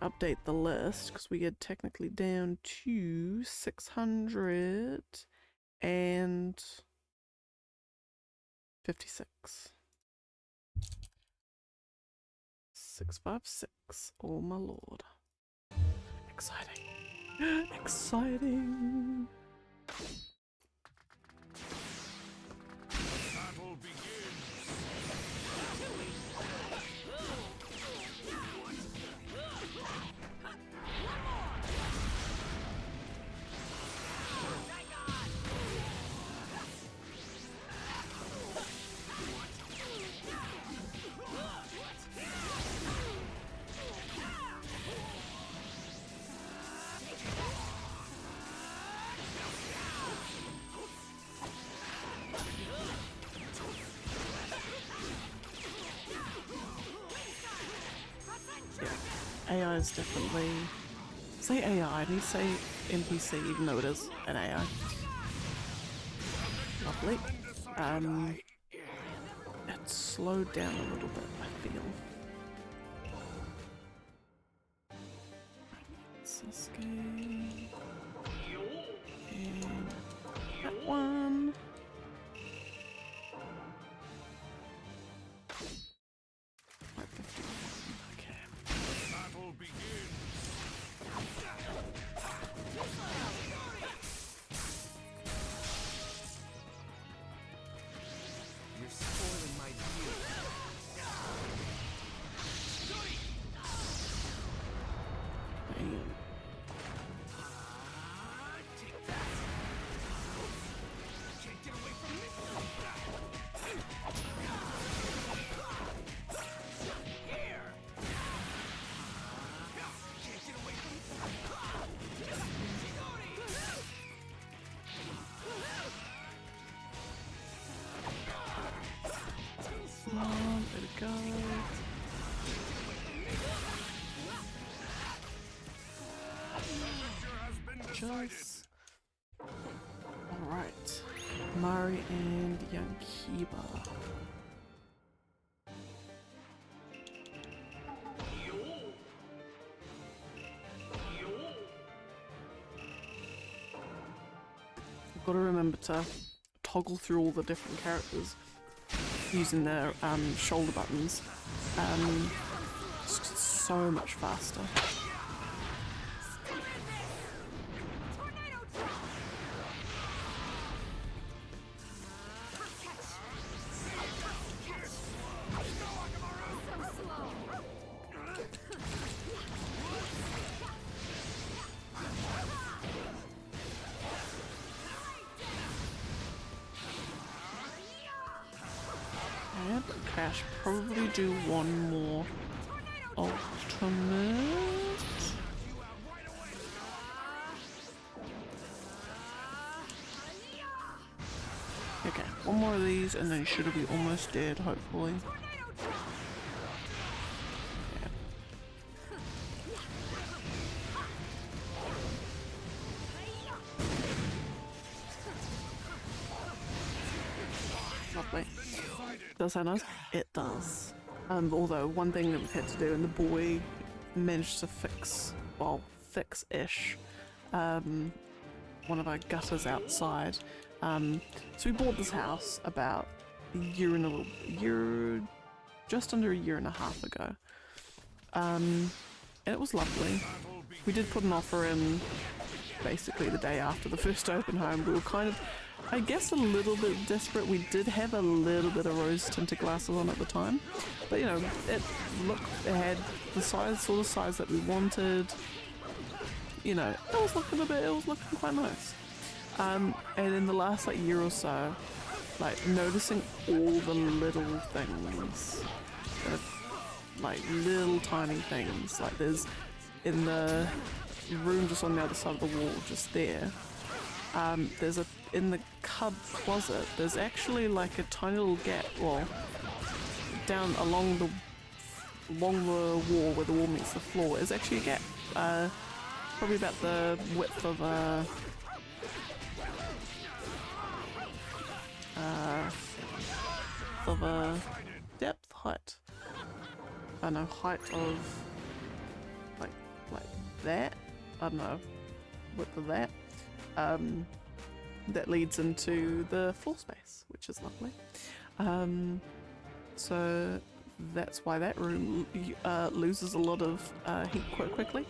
update the list because we get technically down to 656. 656. Oh my lord. Exciting. Exciting. AI is definitely... Say AI, I need to say NPC even though it is an AI. Lovely. It's slowed down a little bit, I feel. Sasuke. And that one. 551. Okay. Battle begins. You're spoiling my view. Bam. Take that. Can't get away from me. Here. Can't get away from me. Come on, let it go. Just... Alright. Mari and Yankiba. I've got to remember to toggle through all the different characters using their shoulder buttons. It's just so much faster. Okay, I should probably do one more ultimate. Okay, one more of these and then you should be almost dead, hopefully. Yeah. Lovely. Does that nice? It does. Although one thing that we've had to do, and the boy managed to fix, well, fix-ish, one of our gutters outside. So we bought this house about just under a year and a half ago. And it was lovely. We did put an offer in basically the day after the first open home. We were kind of, I guess, a little bit desperate. We did have a little bit of rose tinted glasses on at the time, but you know, it had the sort of size that we wanted. You know, it was looking quite nice. And in the last year or so, noticing all the little things, little tiny things, there's in the room just on the other side of the wall, just there. There's in the closet, there's actually a tiny little gap, well, down along the wall where the wall meets the floor is actually a gap, probably about the width of a height. I don't know, height of like that. I don't know, width of that. That leads into the floor space, which is lovely. So that's why that room loses a lot of heat quite quickly.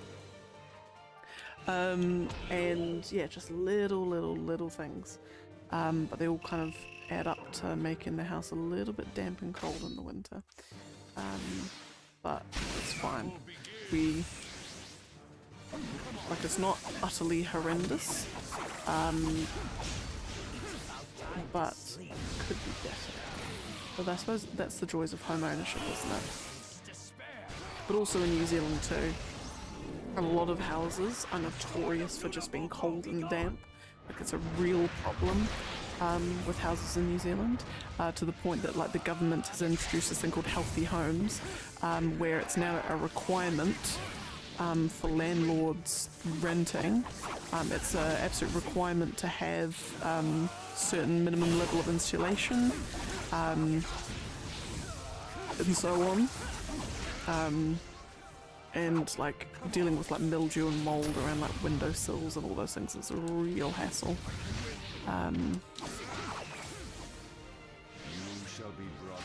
And yeah, just little things. But they all kind of add up to making the house a little bit damp and cold in the winter. But it's fine. It's not utterly horrendous, but could be better. But I suppose that's the joys of home ownership, isn't it? But also in New Zealand too, a lot of houses are notorious for just being cold and damp. It's a real problem with houses in New Zealand, to the point that the government has introduced this thing called healthy homes, where it's now a requirement for landlords renting. It's an absolute requirement to have certain minimum level of insulation and so on. And like dealing with like mildew and mold around like windowsills and all those things is a real hassle. You shall be brought.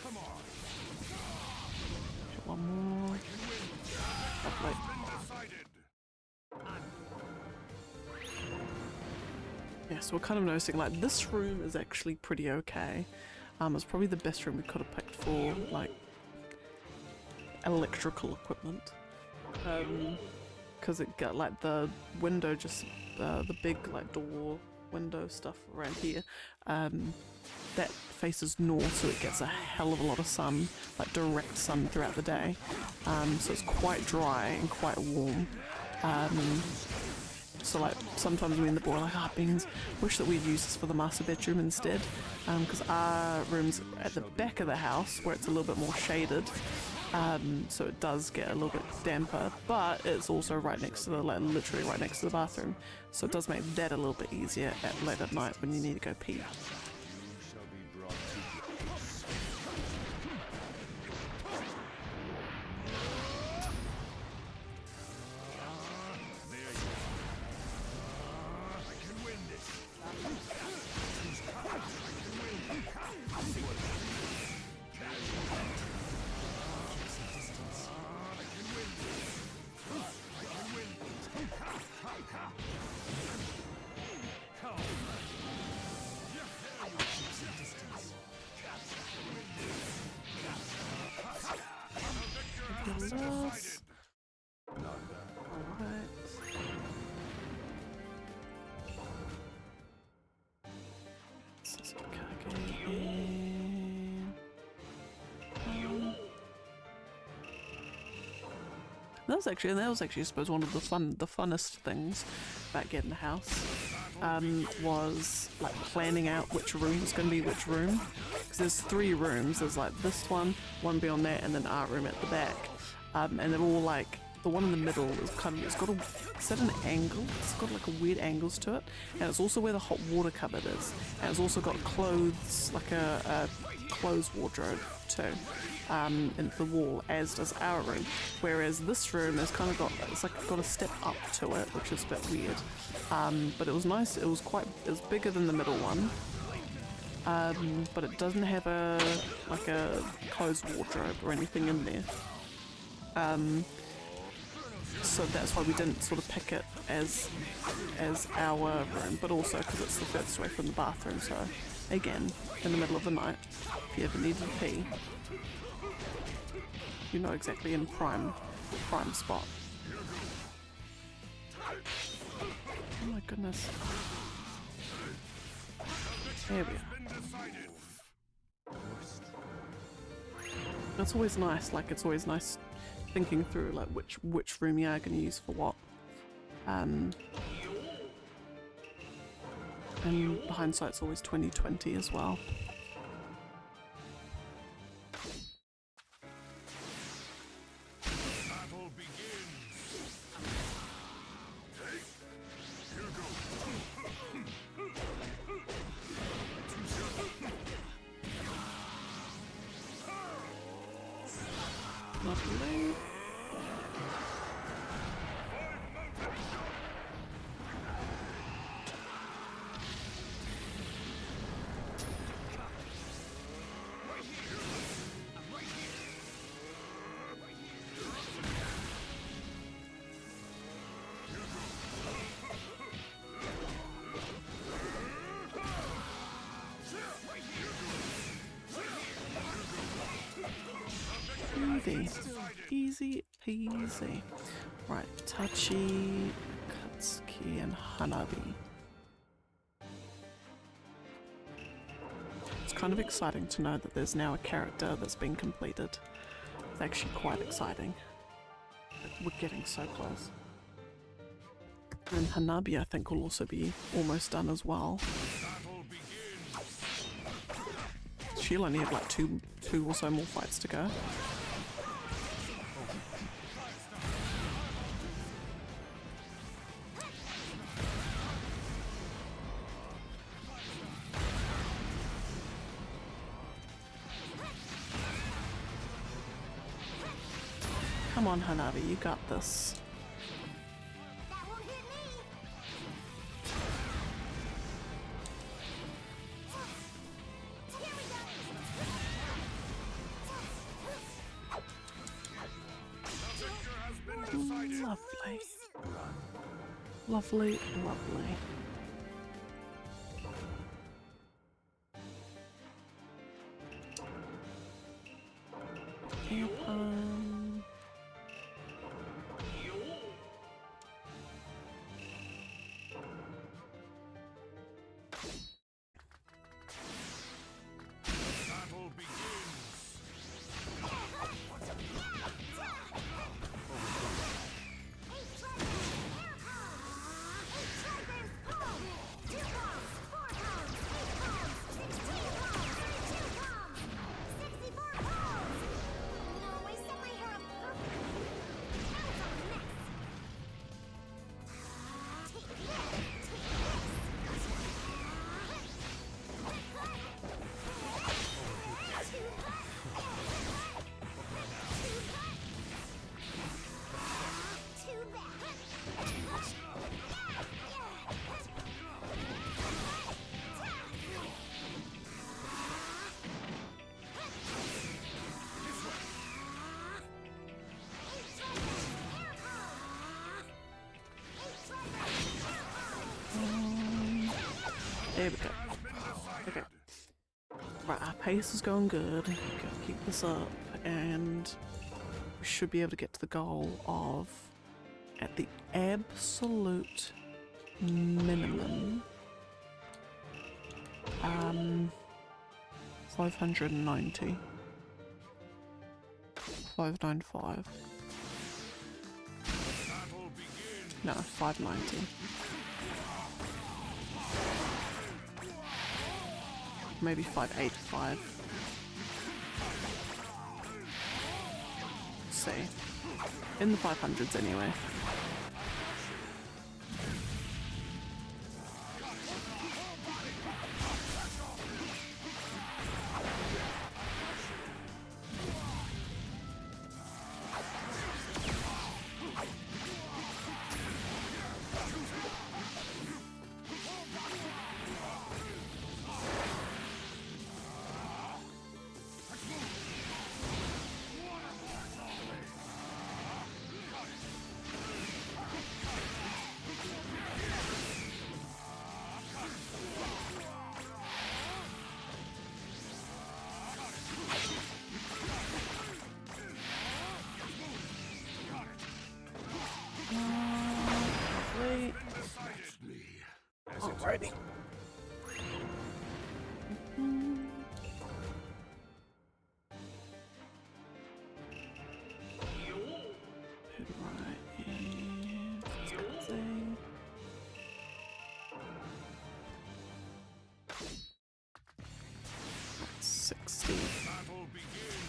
Come on. Get one more. Lovely. Decided. Yeah, so we're kind of noticing like this room is actually pretty okay. It's probably the best room we could have picked for like electrical equipment. Because it got like the window, just the big like door window stuff around here. That faces north, so it gets a hell of a lot of sun, like direct sun throughout the day. So it's quite dry and quite warm. So like sometimes me and the boy are like, ah, beans, wish that we'd use this for the master bedroom instead, because our room's at the back of the house where it's a little bit more shaded, so it does get a little bit damper, but it's also right next to the, like literally right next to the bathroom, so it does make that a little bit easier at late at night when you need to go pee. You shall be brought to justice. There you are. I can win this. Yes. Not bad. Alright. That was actually, I suppose, one of the funnest things about getting a house, was like planning out which room was going to be which room. Because there's 3 rooms. There's like this one beyond that, and then art room at the back. And they're all like, the one in the middle is kind of, it's got a, it's at an angle, it's got like a weird angles to it, and it's also where the hot water cupboard is, and it's also got clothes, like a clothes wardrobe too, into the wall, as does our room, whereas this room has kind of got, it's like got a step up to it, which is a bit weird, but it was nice, it was bigger than the middle one, but it doesn't have like a clothes wardrobe or anything in there. So that's why we didn't sort of pick it as our room, but also because it's the furthest away from the bathroom, so again, in the middle of the night, if you ever needed to pee, you're not exactly in prime spot. Oh my goodness. There we are. That's always nice, like it's always nice thinking through like which room you are going to use for what. And hindsight's always 20/20 as well. Battle begins. Here Lovely. Easy peasy. Right, Tachi, Katsuki, and Hanabi. It's kind of exciting to know that there's now a character that's been completed. It's actually quite exciting. We're getting so close. And Hanabi, I think, will also be almost done as well. Battle begins. She'll only have like two or so more fights to go. Come on, Hanabi, you got this. That won't hit me. Here we go. The victor has been decided. Lovely. Lovely, lovely. Yep, Battle begins. there we go. Okay. Right, our pace is going good. Gotta keep this up, and we should be able to get to the goal of, at the absolute minimum, 590. 595. Battle begins. No, 590. Maybe 585. See. In the 500s anyway. Wait. Alrighty. Right, and let's go say 60. Battle begins.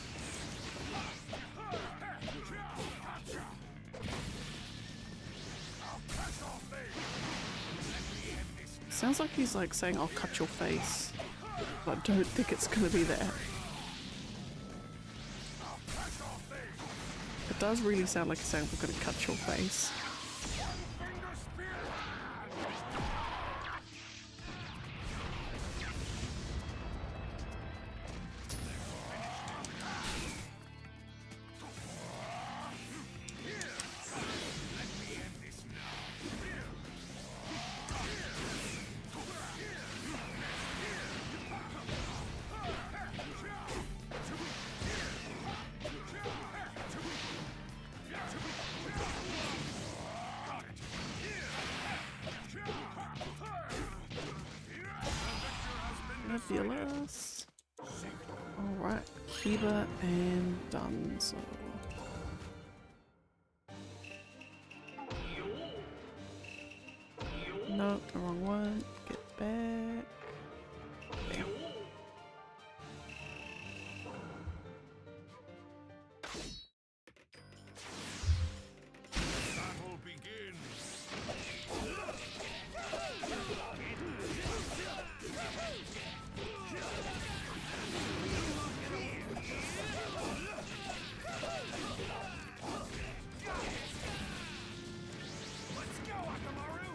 Sounds like he's like saying, "I'll cut your face," but I don't think it's gonna be there. It does really sound like he's saying, "We're gonna cut your face." Fabulous. Alright, Kiba and Dunzo. The wrong one. Get back. There. Battle begins. Let's go, Akamaru!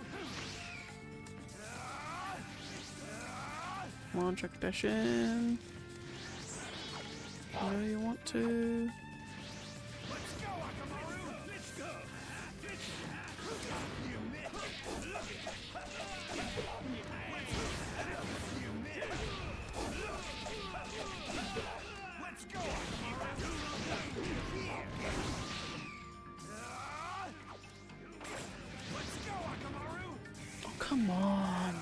Come on, check dash in. I know you want to. Let's go, Akamaru! Let's go! You missed! You missed! Let's go, Akamaru! Let's go, Akamaru! Oh, come on.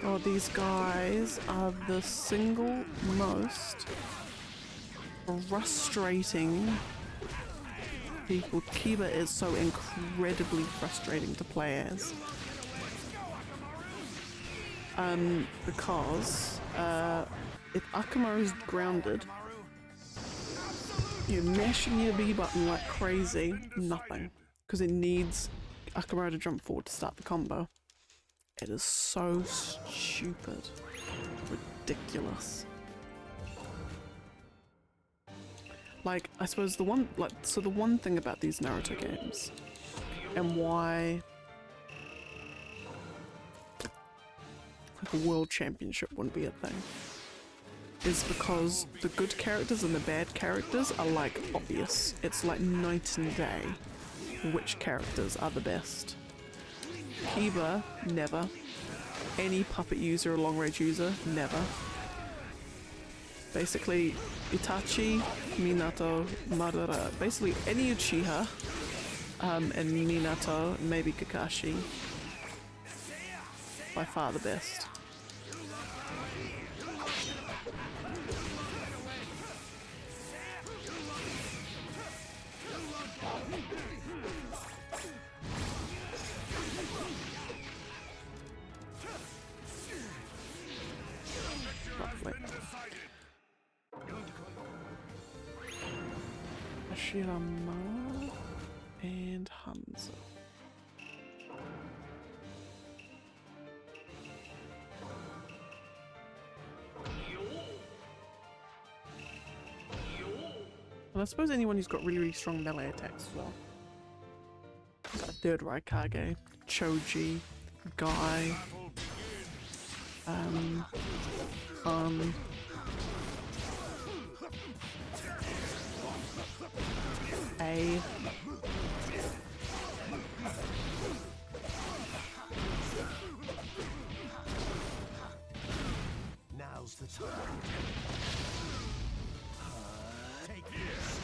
Oh, these guys are the single most frustrating people. Kiba is so incredibly frustrating to play as. Because if Akamaru's grounded, you're mashing your B button like crazy, nothing. Because it needs Akamaru to jump forward to start the combo. It is so stupid. Ridiculous. Like, I suppose the one thing about these Naruto games, and why like a world championship wouldn't be a thing, is because the good characters and the bad characters are like obvious. It's like night and day which characters are the best. Kiba, never. Any puppet user or long range user, never. Basically, Itachi, Minato, Madara, basically any Uchiha, and Minato, maybe Kakashi, by far the best. Shirama and Hanzo. And I suppose anyone who's got really, really strong melee attacks as well. Got a third Raikage, Choji, Guy, A. Now's the time. Take this.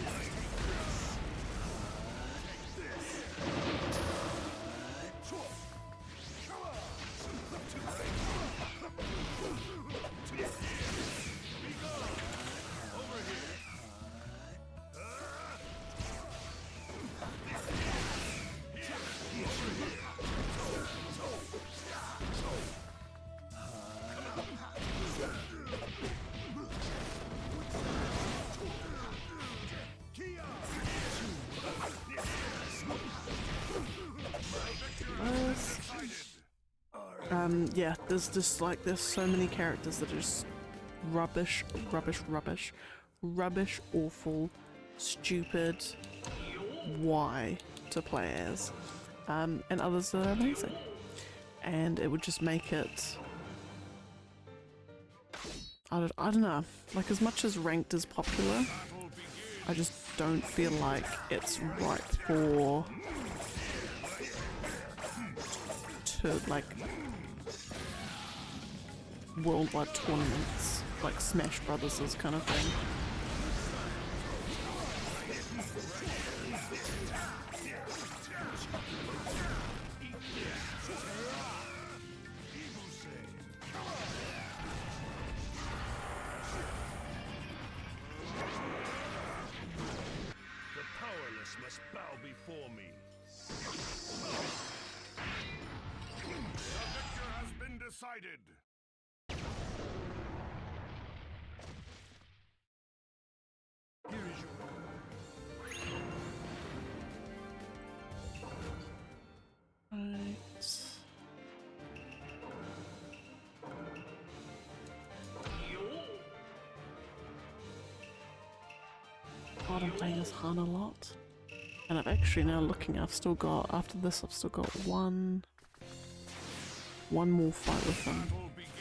Yeah, there's just like, there's so many characters that are just rubbish, awful, stupid, why to play as, and others that are amazing. And it would just make it, I don't know, like as much as ranked is popular, I just don't feel like it's right for to like worldwide tournaments like Smash Brothers kind of thing. decided. Here is your Right. God, I'm playing as Han a lot. And I've actually now looking, I've still got, after this I've still got one more fight with him. Battle begins.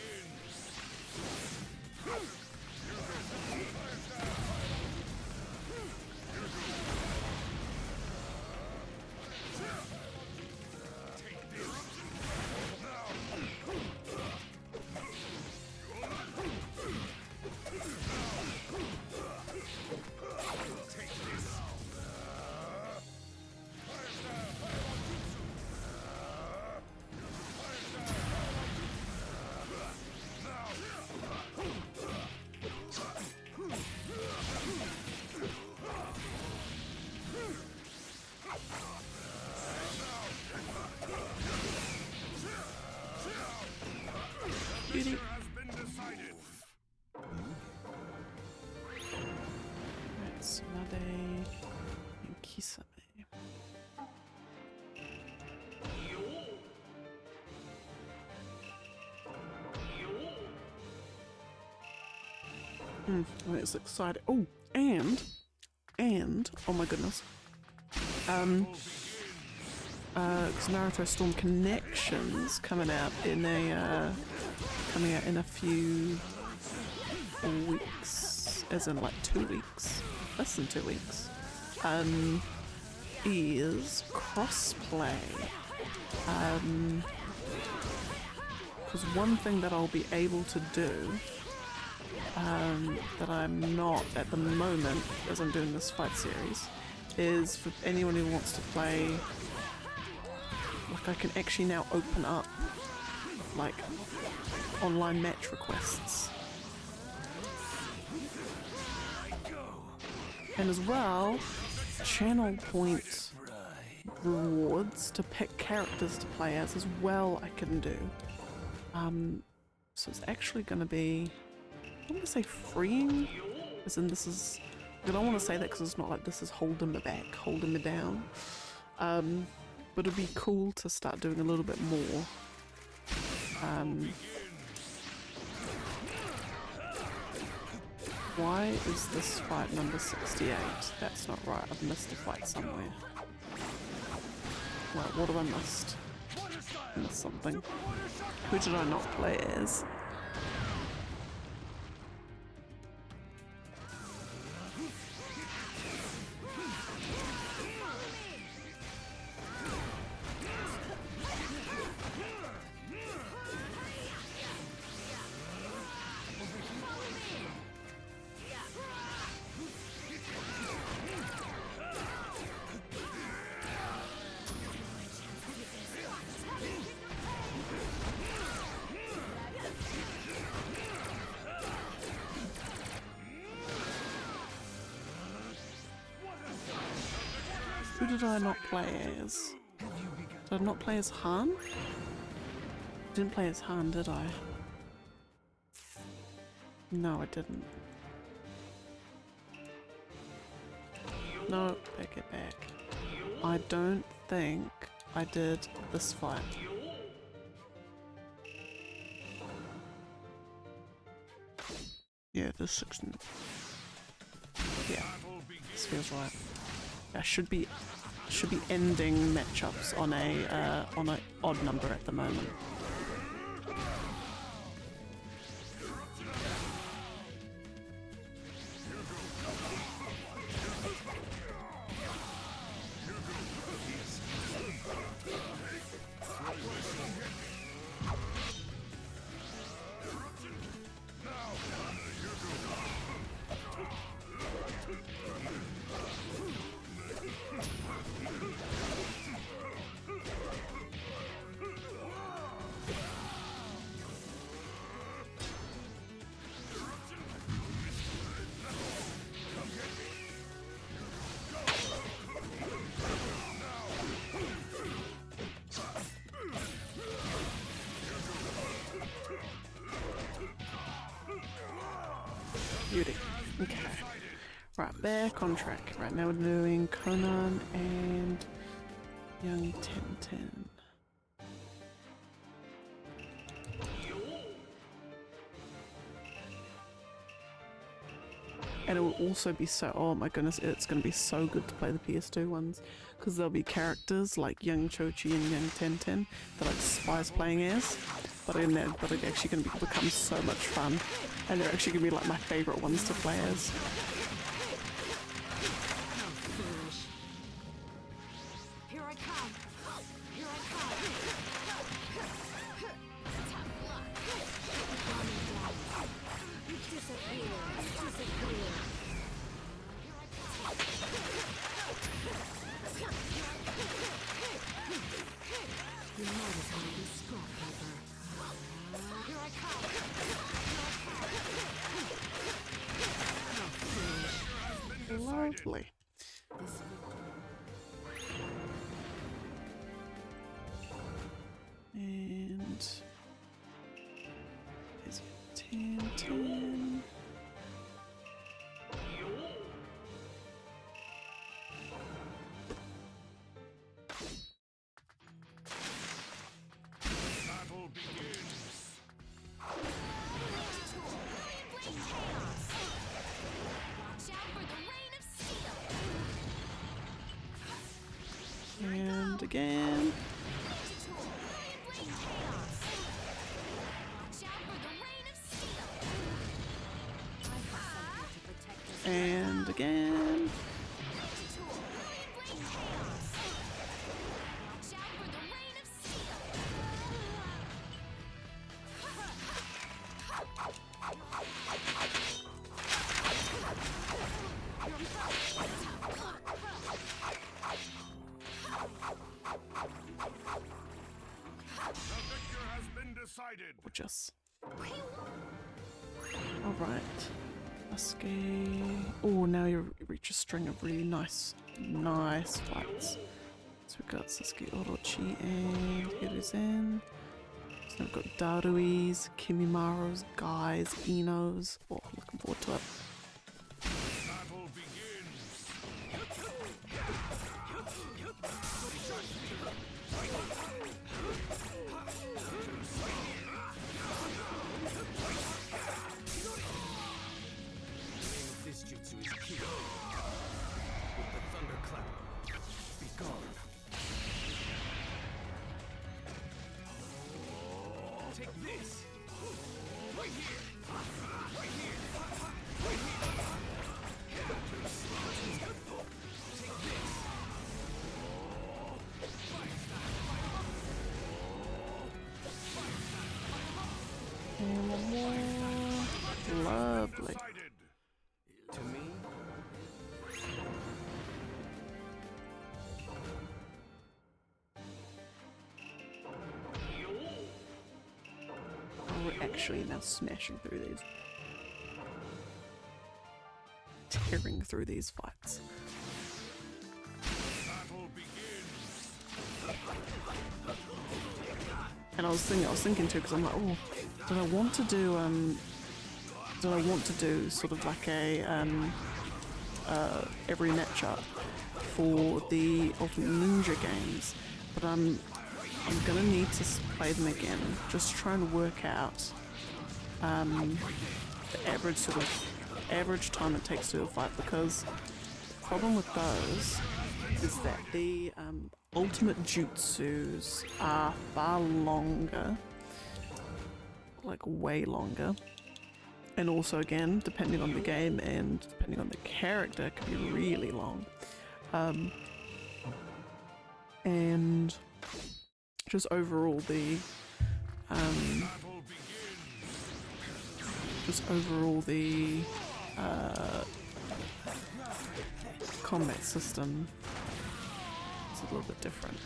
Beauty. Has been decided. Right, Tsunade and Kisame. It's exciting. Oh, and oh my goodness. Because Naruto Storm Connections coming out in a few weeks, as in like 2 weeks, less than 2 weeks. Is crossplay. Because one thing that I'll be able to do, that I'm not at the moment as I'm doing this fight series, is for anyone who wants to play, like I can actually now open up like online match requests. And as well, channel point rewards to pick characters to play as well I can do. So it's actually going to be, I want to say freeing, as in this is, I don't want to say that because it's not like this is holding me back, holding me down. But it'd be cool to start doing a little bit more. Why is this fight number 68? That's not right, I've missed a fight somewhere. Well, what have I missed? I missed something. Who did I not play as? Who did I not play as? Did I not play as Han? Didn't play as Han, did I? No, I didn't. No, take it back. I don't think I did this fight. Yeah, this 16. Yeah, this feels right. I should be ending matchups on a odd number at the moment. Beauty. Okay. Right, back on track. Right now we're doing Conan and Young Tenten. And it will also be so, oh my goodness, it's going to be so good to play the PS2 ones, because there'll be characters like Young Chochi and Young Tenten that I despise playing as, but they're actually going to become so much fun, and they're actually going to be like my favourite ones to play as. Here I come. Here I come. Tough luck. Disappear. Disappear. You might as well be scrappaper. Here I come. Lovely. And there's Tenten. Battle begins. Watch out for the rain of steel. And again. And again. The victor has been decided. Gorgeous. Alright. Sasuke. Oh, now you reach a string of really nice fights. So we've got Sasuke Orochi and Hiruzen. So we've got Daruis, Kimimaros, Guys, Inos. Oh, looking forward to it. Battle begins. This jutsu is killed. With the thunderclap, be gone. Take this. Right here. Right here. Right here. Take this. And one more. Lovely. Decided. To me, Oh, we're actually now smashing through these. Tearing through these fights. Battle begins. And I was thinking too, because I'm like, oh, did I want to do sort of like a every matchup for the Ultimate Ninja games, but I'm gonna need to play them again, just try and work out the average time it takes to do a fight, because the problem with those is that the ultimate jutsus are far longer, like way longer. And also, again, depending on the game and depending on the character, it can be really long. And just overall the combat system is a little bit different.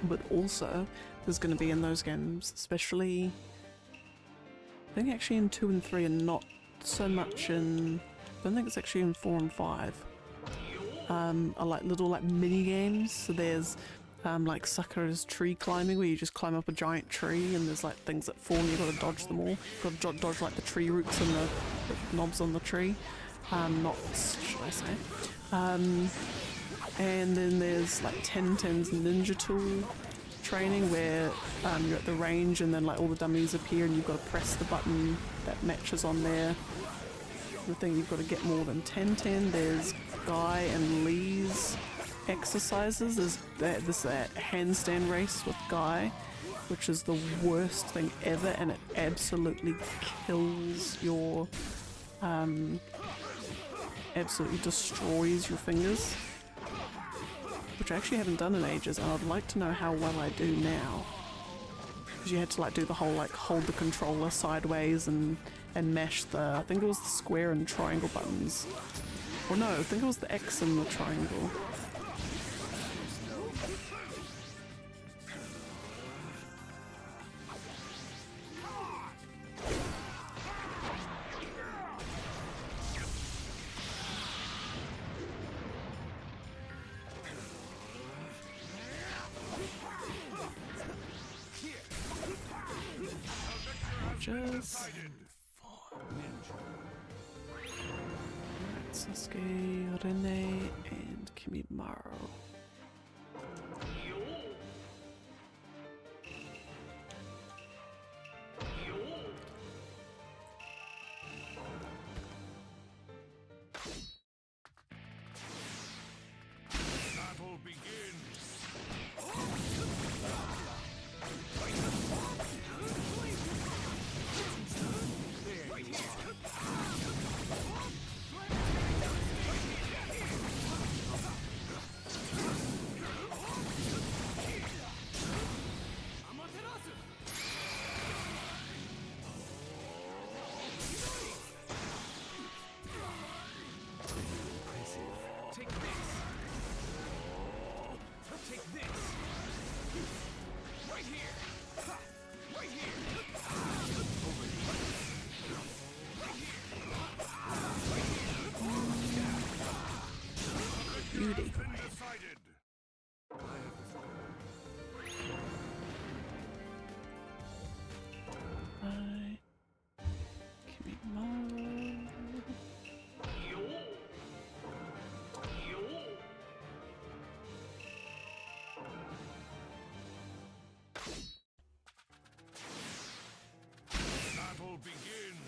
but also there's going to be in those games, especially I think actually in 2 and 3 and not so much in, I don't think it's actually in 4 and 5, are like little like mini games. So there's like Sakura's tree climbing, where you just climb up a giant tree and there's like things that fall and you've got to dodge them all. You've got to dodge like the tree roots and the knobs on the tree. Knots, should I say. And then there's like 10's ninja tool training, where you're at the range and then like all the dummies appear and you've got to press the button that matches on there. The thing you've got to get more than 10. There's Guy and Lee's exercises. There's that handstand race with Guy, which is the worst thing ever, and it absolutely kills your absolutely destroys your fingers, which I actually haven't done in ages, and I'd like to know how well I do now, because you had to like do the whole like hold the controller sideways and mash the, I think it was the square and triangle buttons, or no, I think it was the X and the triangle. Just Sasuke, Rene, and Kimimaro. Battle begins. Take this. Take this. Right here. Right here. Over here. Beauty. Been decided. Right. Kimimaro. Battle begins.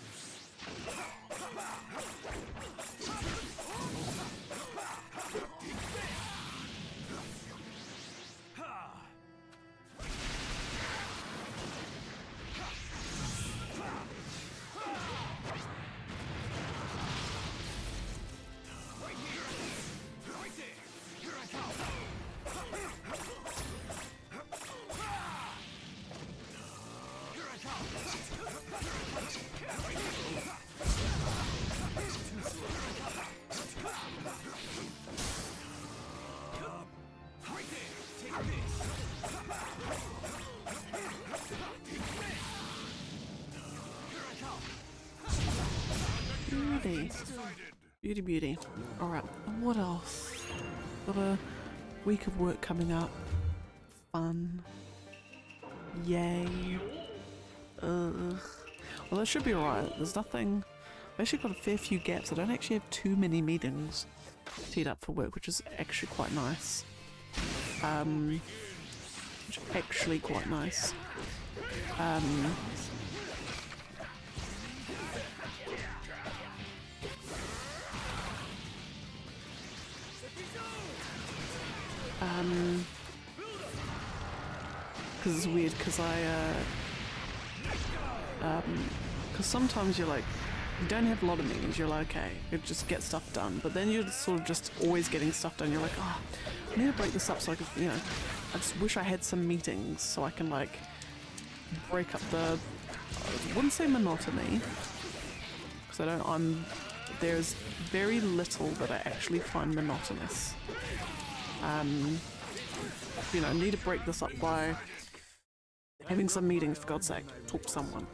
Beauty. Beauty, beauty. Alright, what else? Got a week of work coming up. Fun. Yay. Ugh. Well, that should be alright. There's nothing... I've actually got a fair few gaps. I don't actually have too many meetings teed up for work, which is actually quite nice. Because it's weird, because because sometimes you're like, you don't have a lot of meetings, you're like, okay, you just get stuff done, but then you're sort of just always getting stuff done, you're like, oh, I need to break this up so I can, you know, I just wish I had some meetings so I can like break up the, I wouldn't say monotony, because there's very little that I actually find monotonous. you know, need to break this up by having some meetings, for God's sake, talk to someone.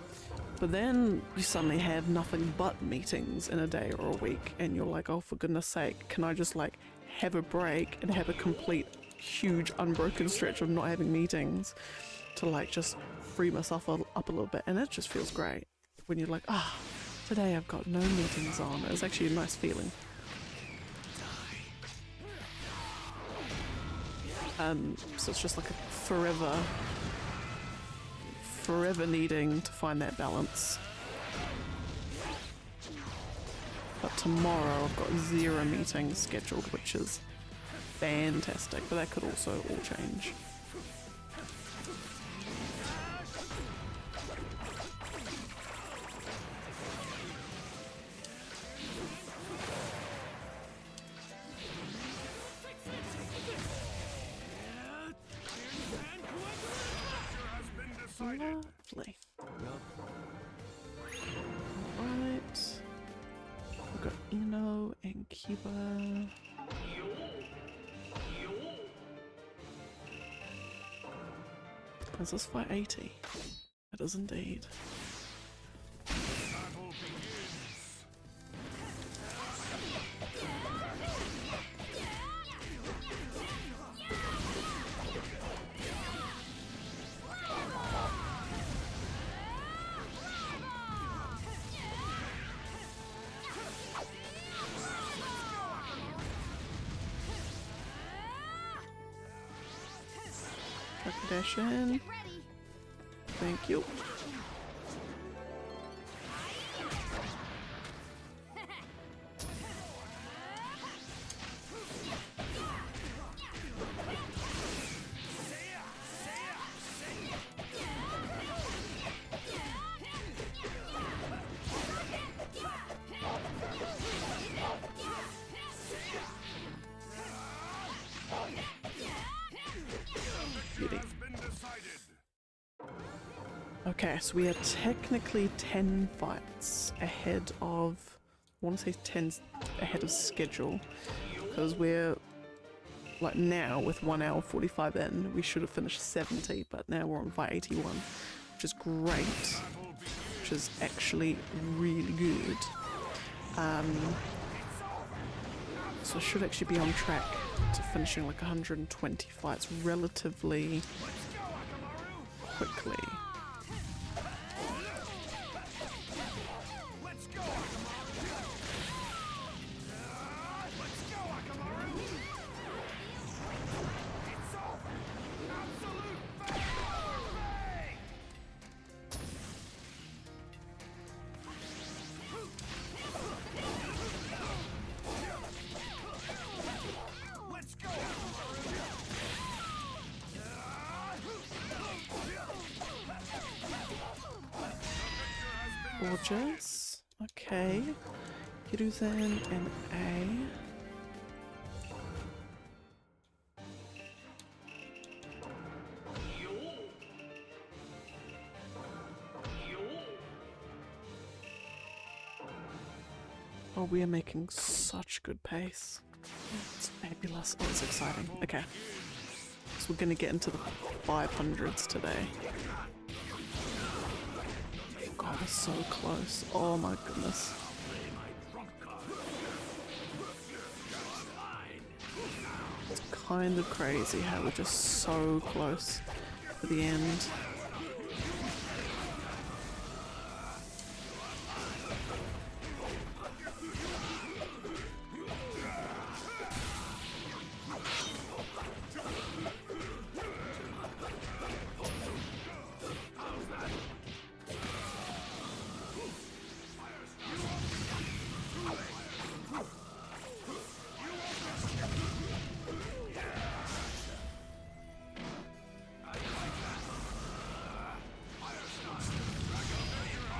But then you suddenly have nothing but meetings in a day or a week, and you're like, oh, for goodness sake, can I just like have a break and have a complete huge unbroken stretch of not having meetings to like just free myself up a little bit? And it just feels great when you're like, ah, today I've got no meetings on. It's actually a nice feeling. So it's just like a forever needing to find that balance. But tomorrow I've got 0 meetings scheduled, which is fantastic, but that could also all change. Lovely. Alright. We've got Ino and Kiba. Is this fight 80? It is indeed. Dash in. Thank you. Beauty. Okay, so we are technically 10 fights ahead of, I want to say 10 ahead of schedule, because we're, like now with 1 hour 45 in, we should have finished 70, but now we're on fight 81, which is great, which is actually really good. So I should actually be on track to finishing like 120 fights relatively quickly. Gorgeous. Okay. Hiruzen and A. Oh, we are making such good pace. It's fabulous. Oh, it's exciting. Okay. So we're gonna get into the 500s today. God, we're so close. Oh my goodness. It's kind of crazy how we're just so close to the end.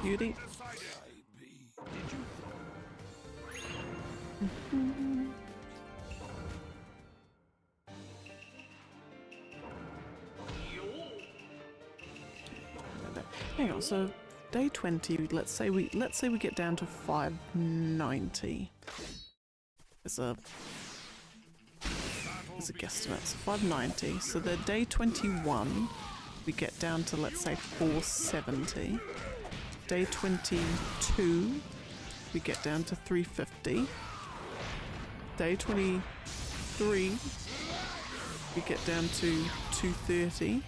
Beauty. Hang on, so day 20, let's say we get down to 590. There's a is a guesstimate, so 590. So the day 21, we get down to, let's say, 470. Day 22, we get down to 350. Day 23, we get down to 230.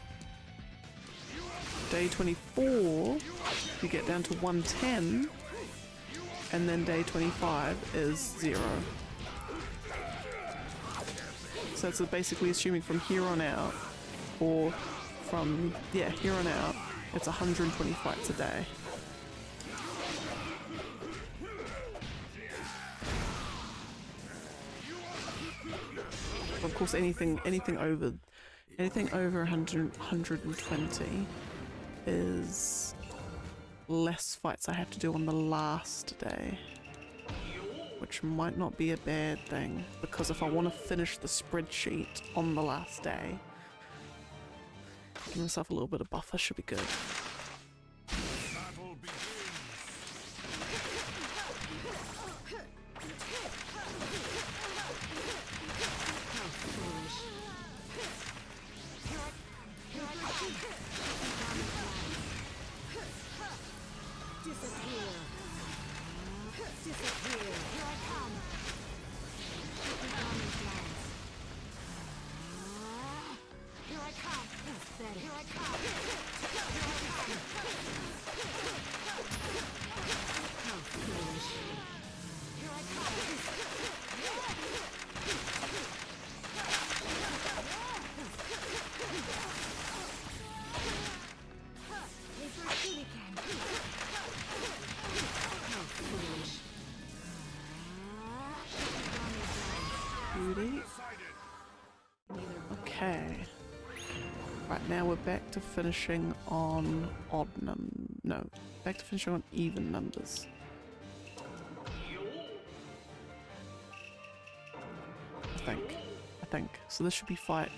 Day 24, we get down to 110. And then day 25 is 0. So it's basically assuming from here on out, or from, yeah, here on out, it's 120 fights a day. Of course, anything over 120 is less fights I have to do on the last day, which might not be a bad thing, because if I want to finish the spreadsheet on the last day, give myself a little bit of buffer should be good. Battle begins. How foolish. Disappear. Disappear. Here I come. Here I come. Pathetic. Here I come. How foolish. Here I Beauty. Okay. Right, now we're back to finishing on back to finishing on even numbers. I think. So this should be fight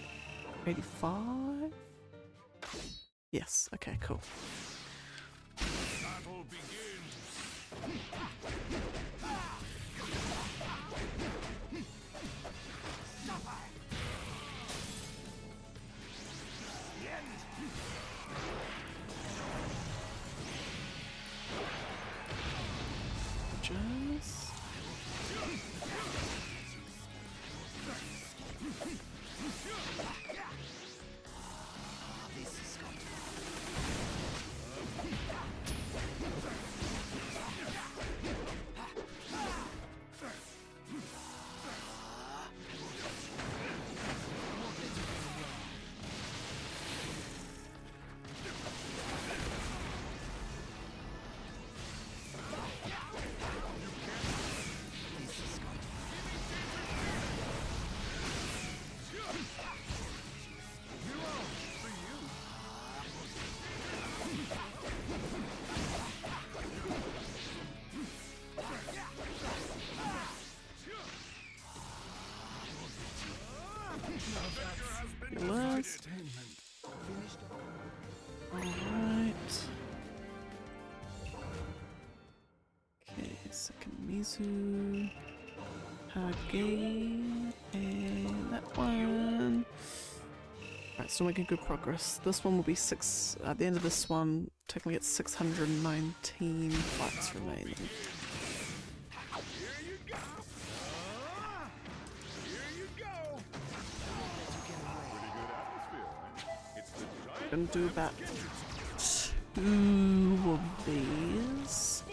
85? Yes, okay, cool. Battle begins. Just... Last. Alright. Okay, second Mizu. Hage. And that one. Alright, still making good progress. This one will be at the end of this one, technically it's 619 fights remaining. Gonna do about 2 of these.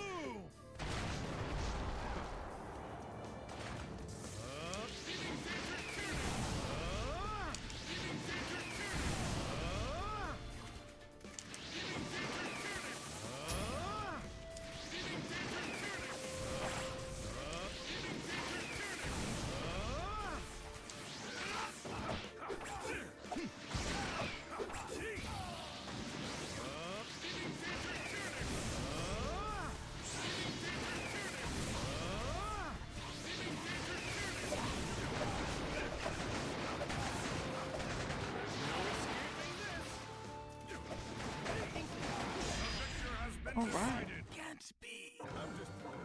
Alright.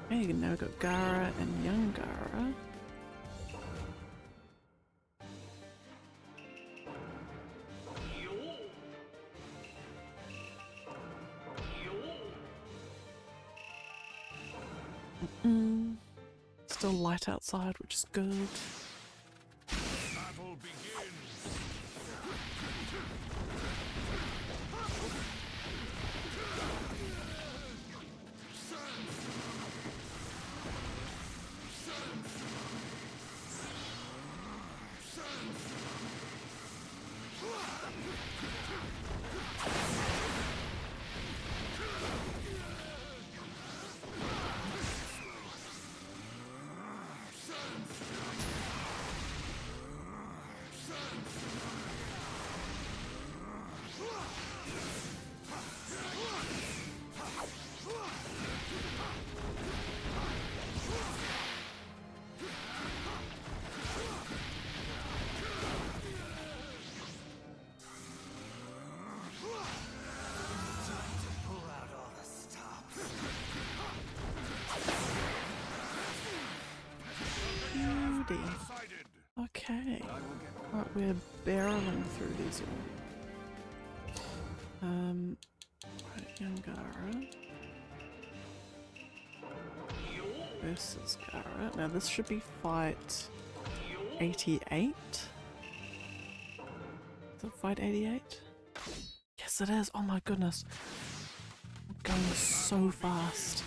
And you can now go Gara and young Gara. still light outside, which is good. Battle begins. Decided. Okay. Right, we're barreling through these all. Right, Yangara versus Gara. Now this should be fight 88. Is it fight 88? Yes it is, oh my goodness. I'm going so fast.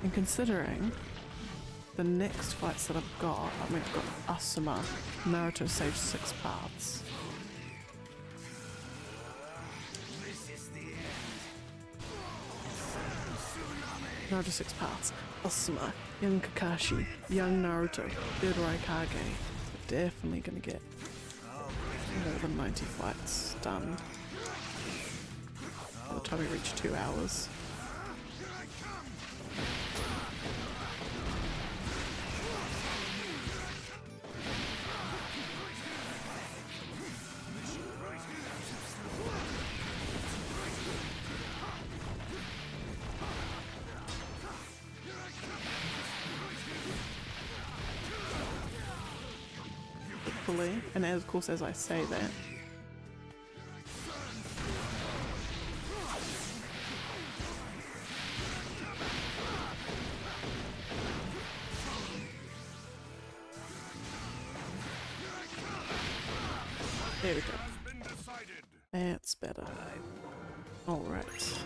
And considering the next fights that I've got, I mean I've got Asuma, Naruto Sage 6 Paths. Naruto 6 Paths, Asuma, young Kakashi, young Naruto, third Raikage. We're definitely gonna get more than 90 fights done by the time we reach 2 hours. And as, of course, as I say that, there we go. That's better. Alright. So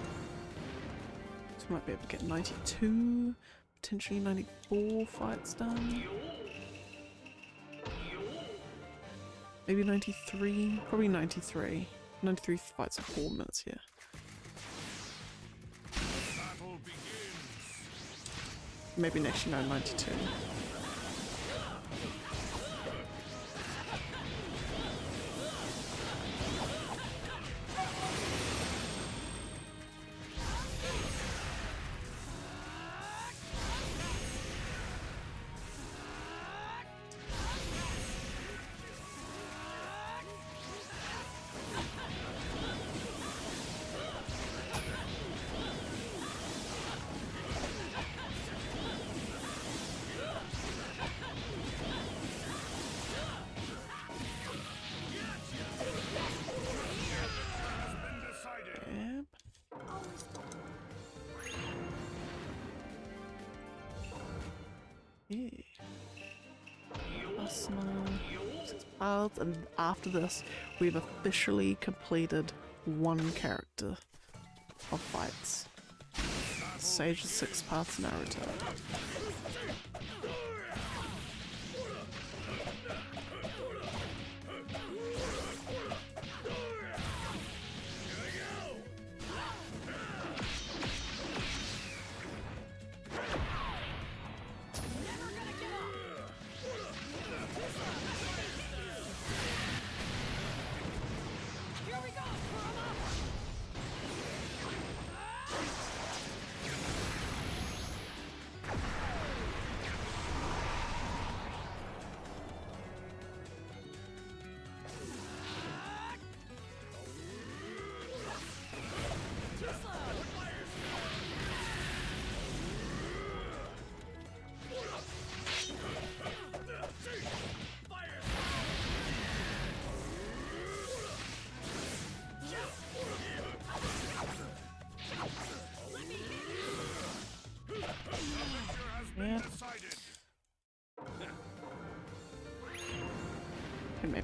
we might be able to get 92, potentially 94 fights done. Maybe 93, probably 93. 93 fights in 4 minutes here. Maybe next year, no, 92. And after this, we've officially completed 1 character of fights. Sage 6 Paths Naruto.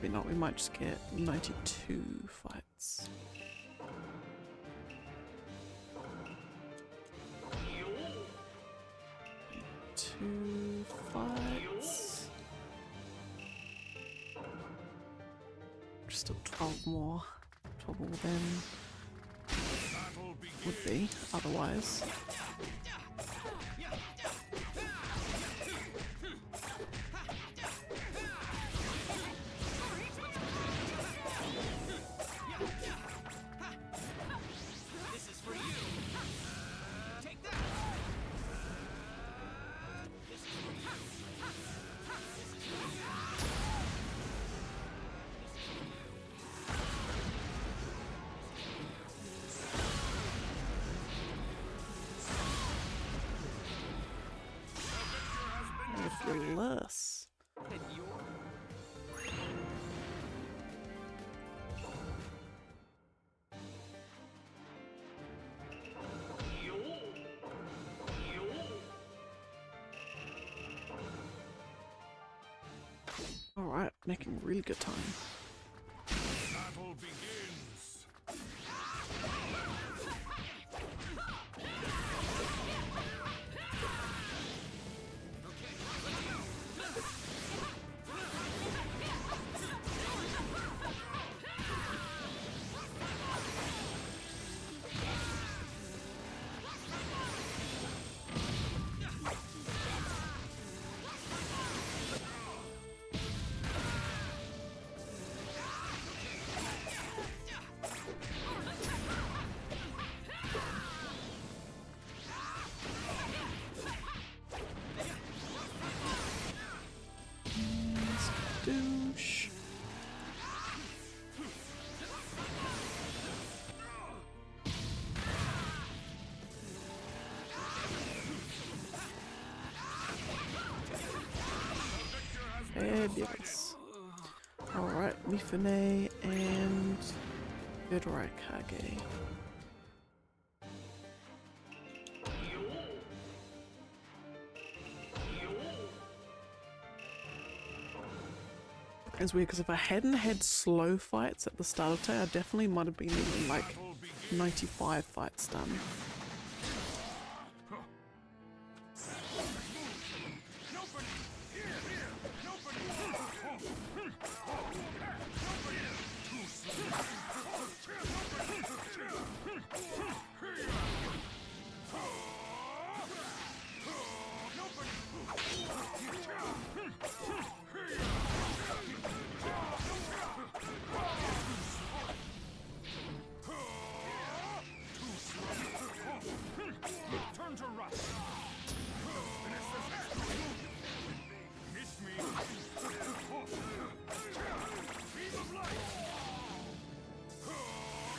Maybe not, we might just get 92 fights. Two fights. Still 12 more. 12 more than would be otherwise. Less. All right, making really good time. Battle begins. Douche. Fabulous. Alright, Mifune and Vidrai Kage. It's weird because if I hadn't had slow fights at the start of today, I definitely might have been even like 95 fights done. Turn to rust. Miss me. Beam of light.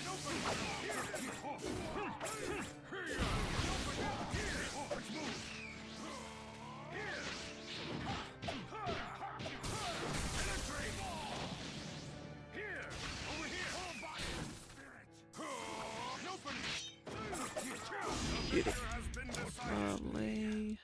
Let's move. Penetrate. Here. Over here. Beauty. Has been decided. Lovely.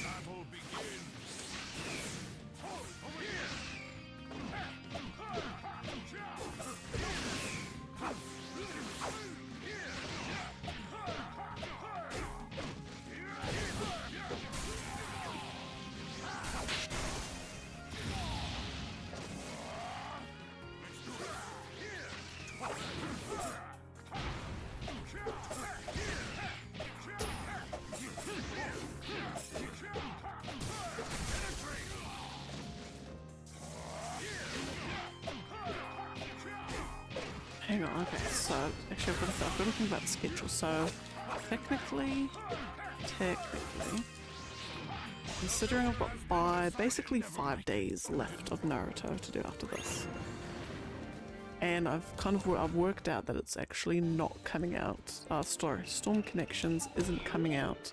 Battle begins. Over here. Hang on, okay, so actually I've got to think about the schedule. So technically, considering I've got basically 5 days left of Naruto to do after this. And I've worked out that it's actually not coming out, Storm Connections isn't coming out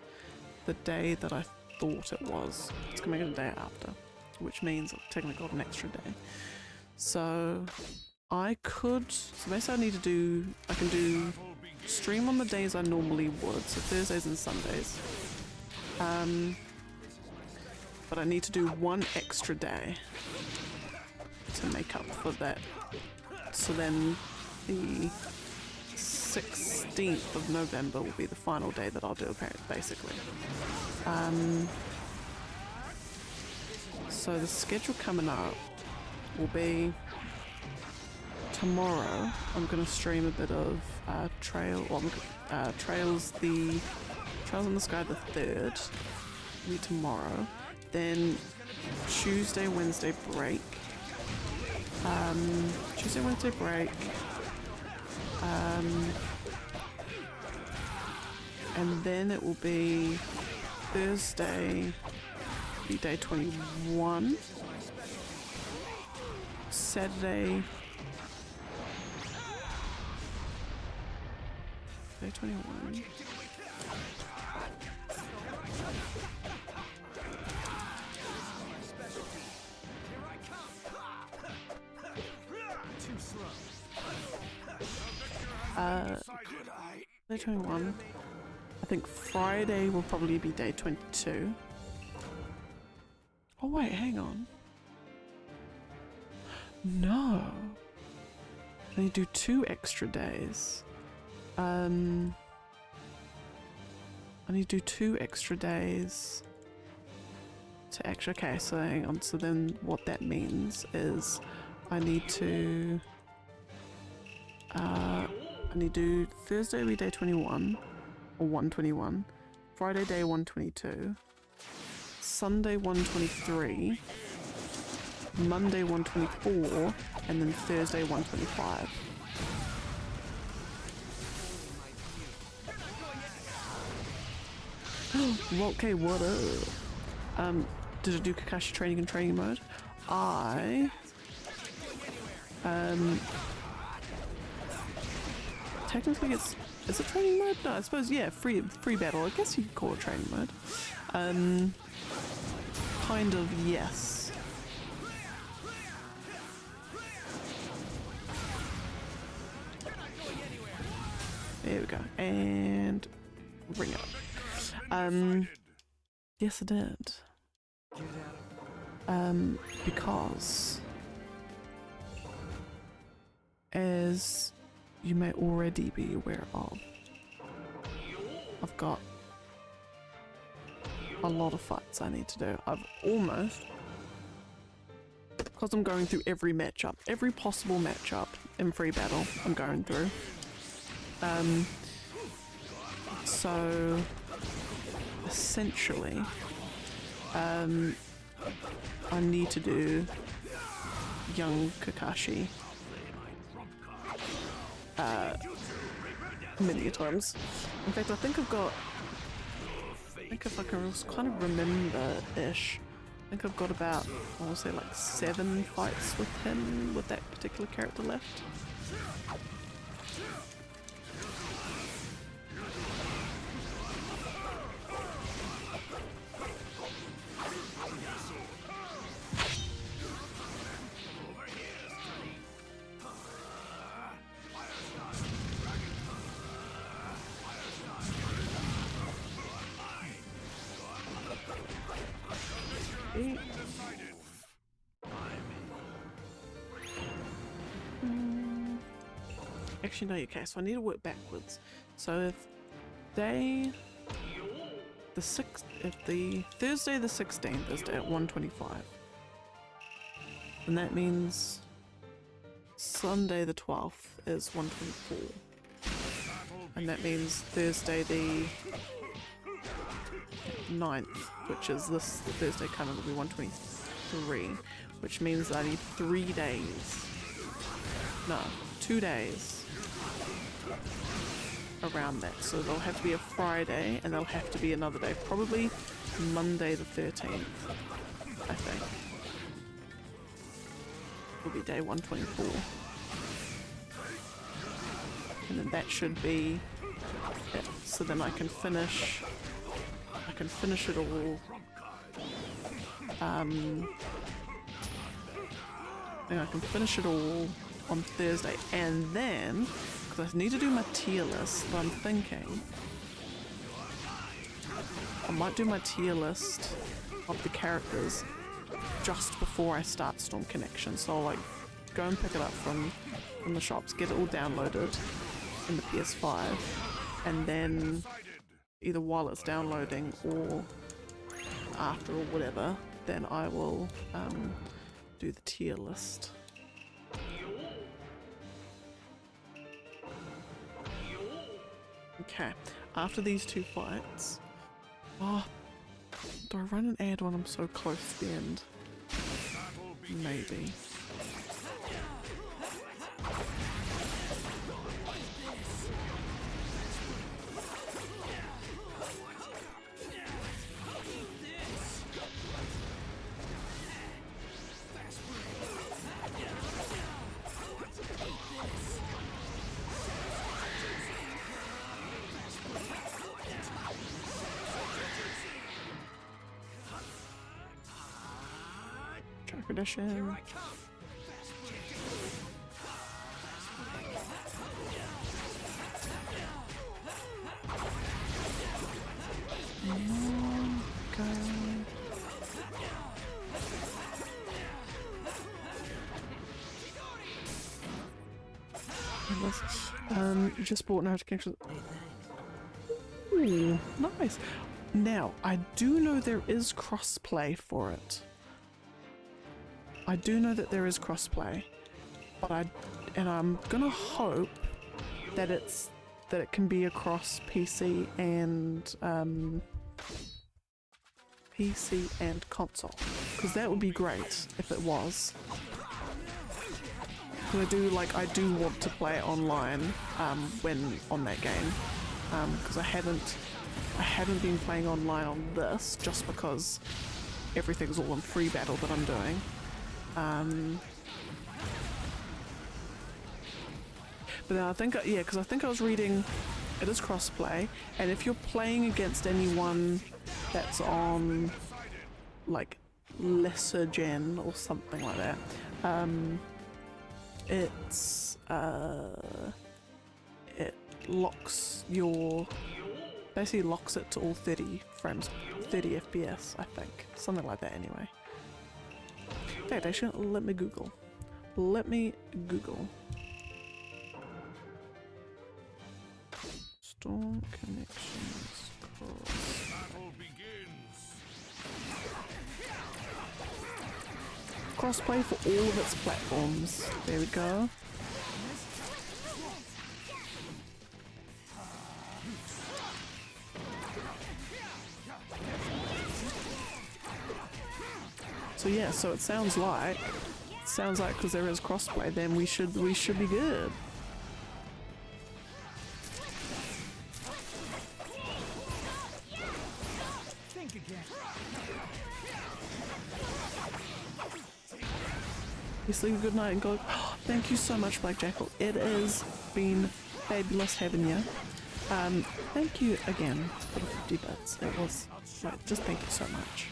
the day that I thought it was. It's gonna make it a day after, which means I've technically got an extra day. So I could, so basically I can do stream on the days I normally would, so Thursdays and Sundays. But I need to do one extra day to make up for that. So then the 16th of November will be the final day that I'll do it, basically. So the schedule coming up will be tomorrow. I'm gonna stream a bit of Trails in the Sky the 3rd. Will be tomorrow. Then Tuesday, Wednesday break. Tuesday, Wednesday break. And then it will be Thursday, be day 21. Saturday, day 21. Day 21. I think Friday will probably be day 22. Oh wait, hang on. No. They do 2 extra days. I need to do 2 extra days to actually, okay, so hang on, so then what that means is I need to do Thursday will be day 21 or 121, Friday day 122, Sunday 123, Monday 124, and then Thursday 125. Okay, what up? Did I do Kakashi training in training mode? Technically is it training mode? No, I suppose, yeah, free battle. I guess you could call it training mode. Kind of, yes. There we go. And bring it up. Yes, I did. Because as you may already be aware of, I've got a lot of fights I need to do. I've almost, because I'm going through every matchup, every possible matchup in free battle I'm going through. So essentially, I need to do young Kakashi many times. In fact, I think if I can kind of remember-ish, I think I've got about, I want to say like 7 fights with him, with that particular character left. Actually, no, okay, so I need to work backwards. So if the Thursday the 16th is at 125, then that means Sunday the 12th is 124. And that means Thursday the 9th, which is this Thursday coming, will be 123, which means that I need 3 days. No, 2 days around that. So there'll have to be a Friday and there'll have to be another day, probably Monday the 13th, I think. Will be day 124. And then that should be it. So then I can finish it all I think I can finish it all on Thursday, and then, because I need to do my tier list, but I'm thinking I might do my tier list of the characters just before I start Storm Connection. So I'll like go and pick it up from the shops, get it all downloaded in the PS5, and then either while it's downloading or after or whatever, then I will do the tier list. Okay, after these two fights, oh, do I run an ad when I'm so close to the end? Maybe. Tradition. Just bought Naruto Connection. Ooh, nice. Now, I do know there is crossplay for it. I do know that there is crossplay, but I'm gonna hope that it can be across PC and console, because that would be great if it was. Because I do want to play it online when on that game, because I haven't been playing online on this just because everything's all on free battle that I'm doing. But then I think, yeah, because I think I was reading it is crossplay, and if you're playing against anyone that's on like lesser gen or something like that, it's it basically locks it to all 30 frames, 30 FPS, I think, something like that anyway. In fact, actually, let me Google. Storm Connections cross. Battle begins. Crossplay for all of its platforms. There we go. So yeah, so it sounds like because there is crossplay, then we should be good. Think again. You sleep a good night and go, oh, thank you so much, Black Jackal. It has been fabulous having you. Thank you again for the 50 bits. It was like, just thank you so much.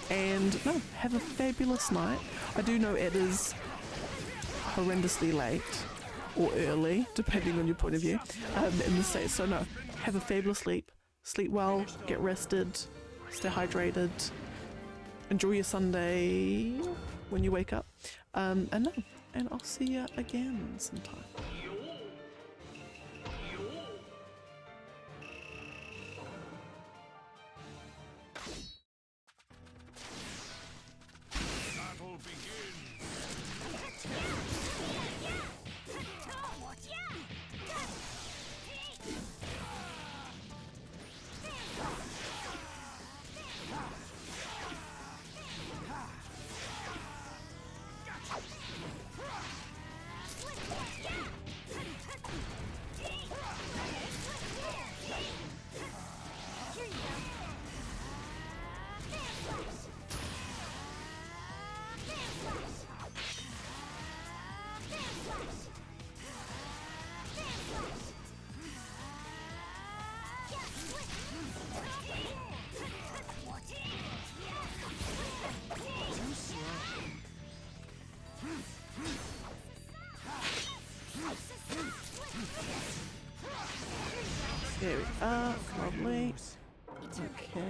And no, have a fabulous night. I do know it is horrendously late or early, depending on your point of view, in the States. So no, have a fabulous sleep. Sleep well, get rested, stay hydrated, enjoy your Sunday when you wake up. And I'll see you again sometime. Battle begins. up. Lovely. Okay.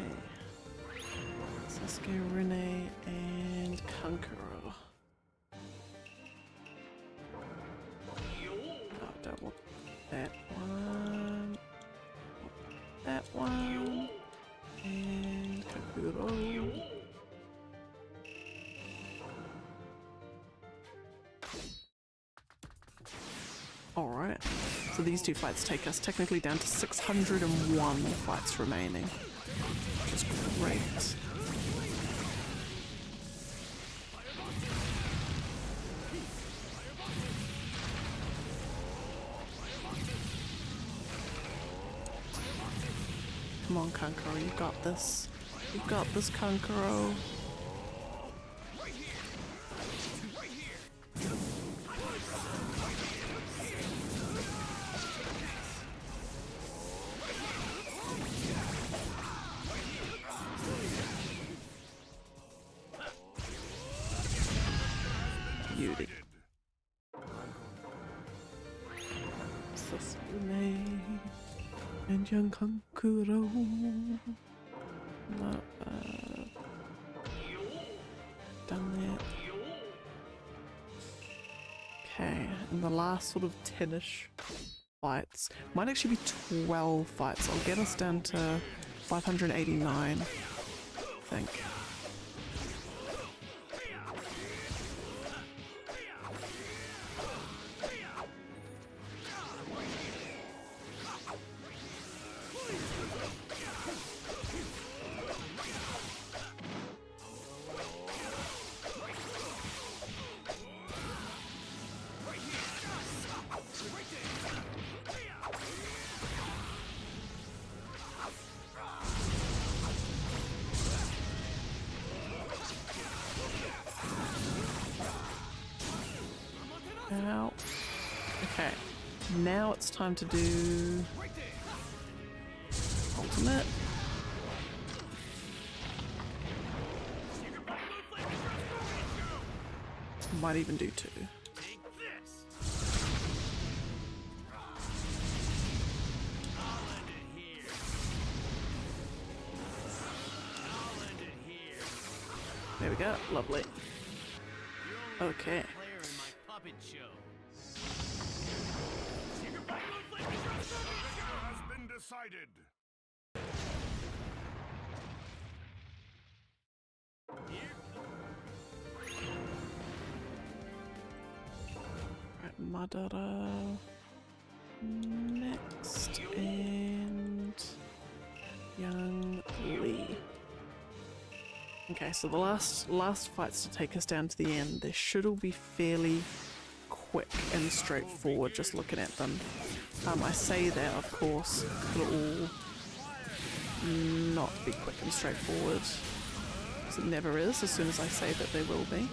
Sasuke, Rene, and Kankuro. Oh, don't want that one. That one. And Kankuro. Alright, so these two fights take us technically down to 601 fights remaining, which is great. Come on, Kankuro, you got this. You got this, Kankuro. Beauty. Sasuke and young Kankuro. Not bad. Done that. Okay, and the last sort of 10-ish fights. Might actually be 12 fights. I'll get us down to 589, I think. Ow. Okay, now it's time to do ultimate. Might even do 2. There we go, lovely. Okay. Has been decided. Right, Madara next, and young Lee. Okay, so the last fights to take us down to the end, they should all be fairly quick and straightforward just looking at them. I say that, of course, it'll all not be quick and straightforward, because it never is as soon as I say that they will be.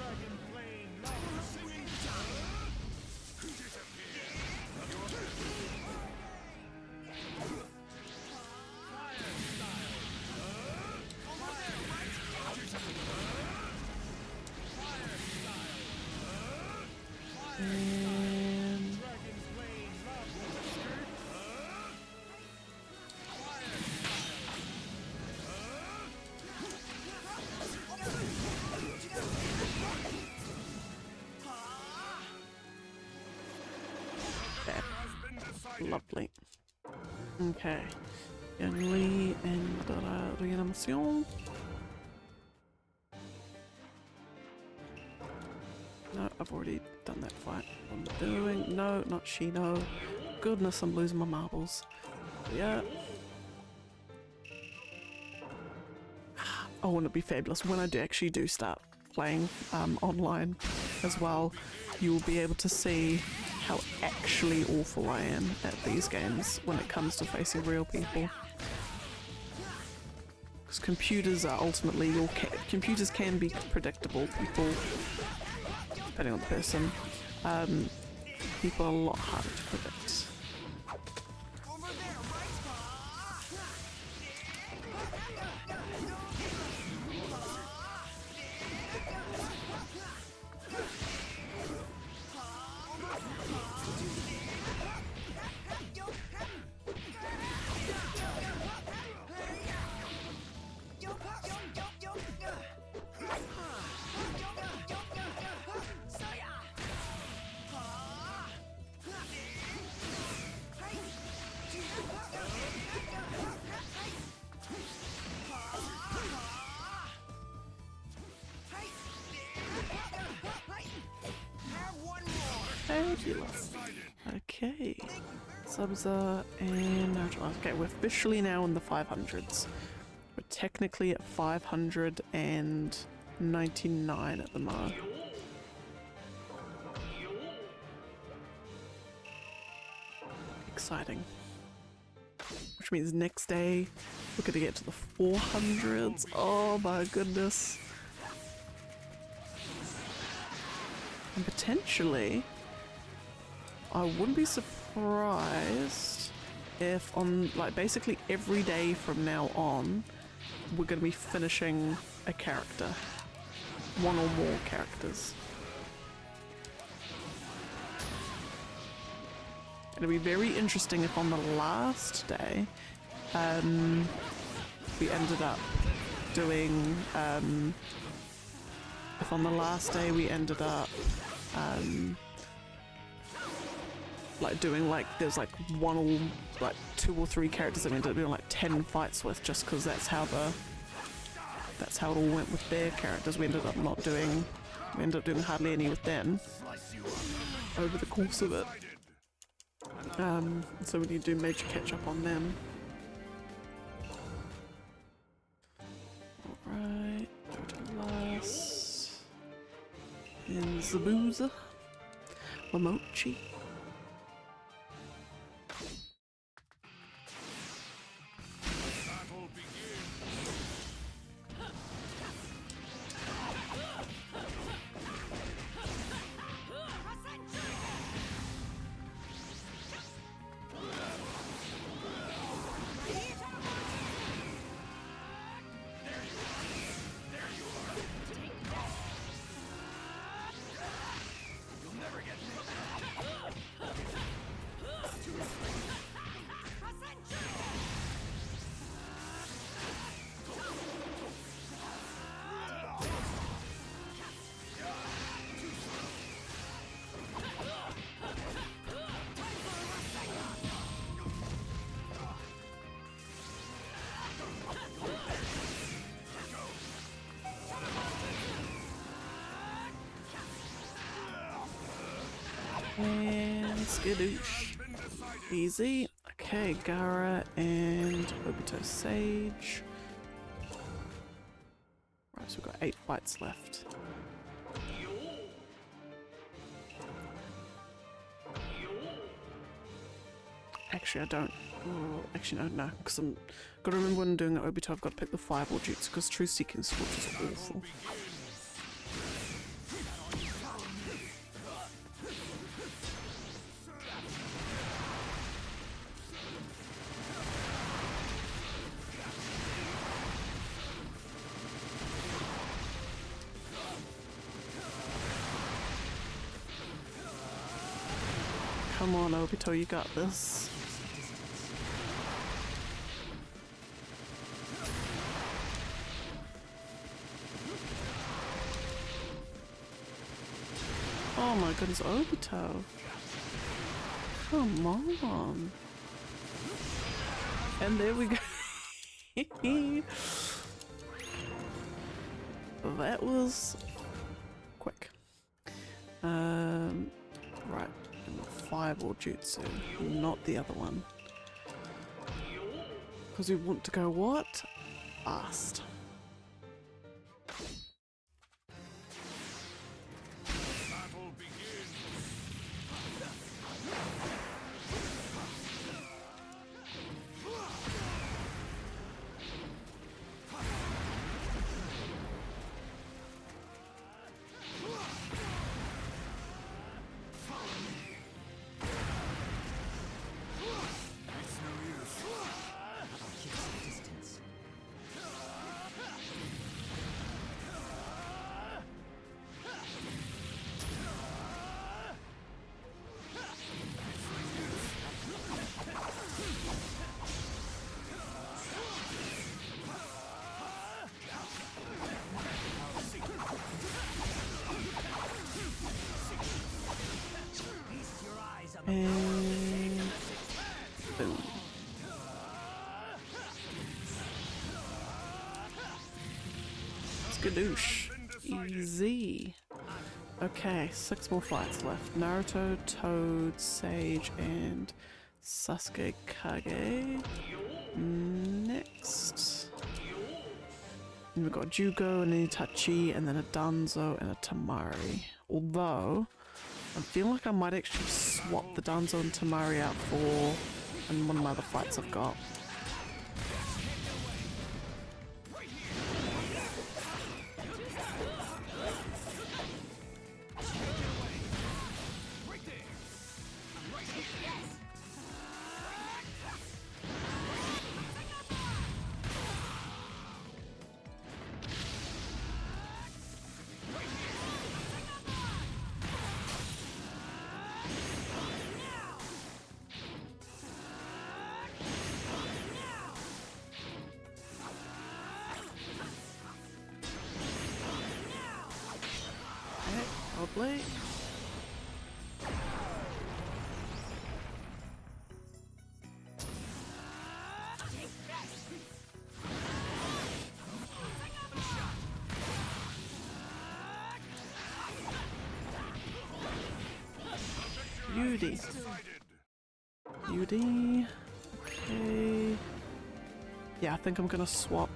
Lovely. Okay. Young Lee and Madara Reanimation. No, I've already done that fight. What am I doing? No, not Shino. Goodness, I'm losing my marbles. Yeah. Oh, wouldn't it be fabulous when I actually do start playing online as well? You will be able to see how actually awful I am at these games when it comes to facing real people. Because computers are ultimately computers can be predictable. People, depending on the person, people are a lot harder to predict. Fabulous. Okay. Subza and Naruto. Okay, we're officially now in the 500s. We're technically at 599 at the moment. Exciting. Which means next day we're gonna get to the 400s. Oh my goodness. And potentially, I wouldn't be surprised if on like basically every day from now on, we're gonna be finishing a character. One or more characters. It'll be very interesting if on the last day we ended up doing if on the last day we ended up like doing like there's like one or like 2 or 3 characters that we ended up doing like 10 fights with, just because that's how it all went with their characters. We ended up doing hardly any with them over the course of it. So we need to do major catch up on them. Alright, go to last. And Zabuza. Momochi. And skadoosh. Easy. Okay, Gara and Obito Sage. Right, so we've got 8 fights left. Actually, I don't. Oh, actually, no, because I'm gotta remember when I'm doing Obito, I've got to pick the Fireball Jutsu because True Seeking Switch is awful. Come on, Obito, you got this. Oh my goodness, Obito. Come on. And there we go. That was quick. Right. Fireball Jutsu, not the other one. Because we want to go what? Fast. And boom. Skadoosh. Easy. Okay, 6 more fights left. Naruto, Toad, Sage, and Sasuke Kage. Next. And we've got Jugo, and an Itachi, and then a Danzo, and a Tamari. Although, I'm feeling like I might actually swap the Danzo and Tamari out for in one of my other fights I've got. Probably. Beauty. Beauty. Okay. Yeah, I think I'm gonna swap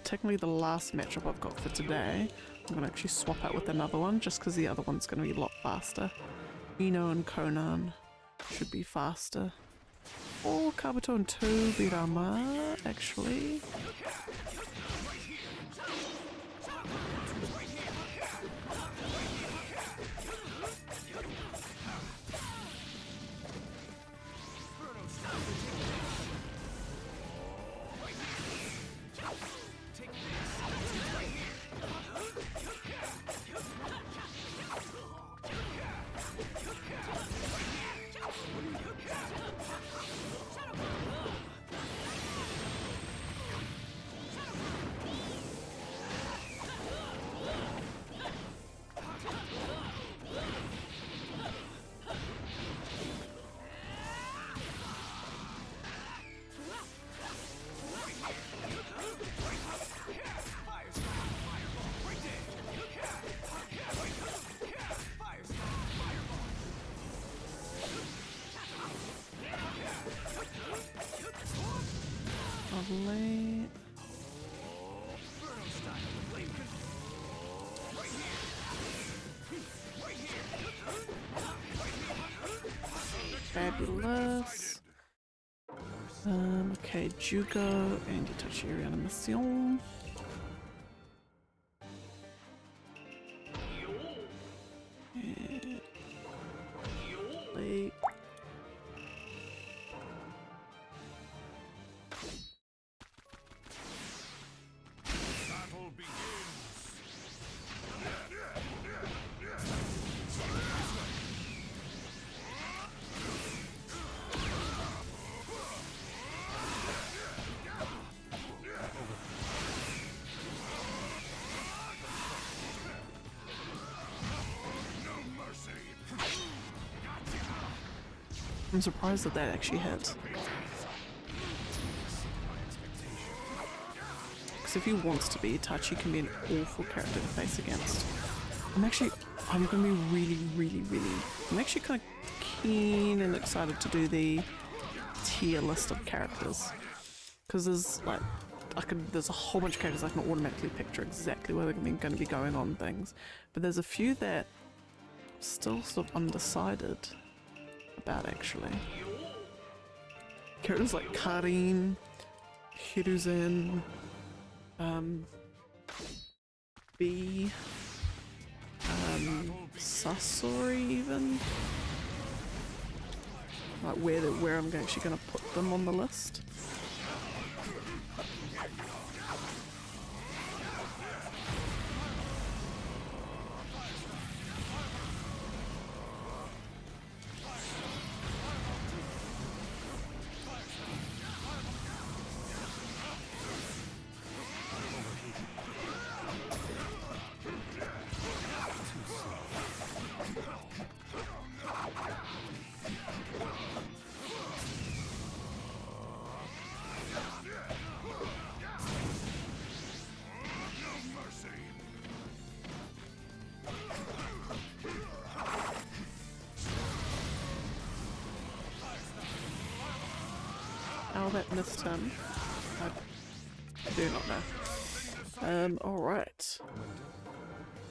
technically the last matchup I've got for today. I'm gonna actually swap out with another one just because the other one's gonna be a lot faster. Ino and Conan should be faster. Or Kabuto and Tobirama, actually. Lovely. Fabulous. Okay, Jugo and Itachi Reanimation. Late. I'm surprised that actually hit. Because if he wants to be, Itachi can be an awful character to face against. I'm gonna be I'm actually kind of keen and excited to do the tier list of characters. Because there's like, there's a whole bunch of characters I can automatically picture exactly where they're going to be going on things. But there's a few that I'm still sort of undecided about actually. Characters like Karin, Hiruzen, B, Sasori even. Like where I'm actually going to put them on the list. that missed him. I do not know. Alright.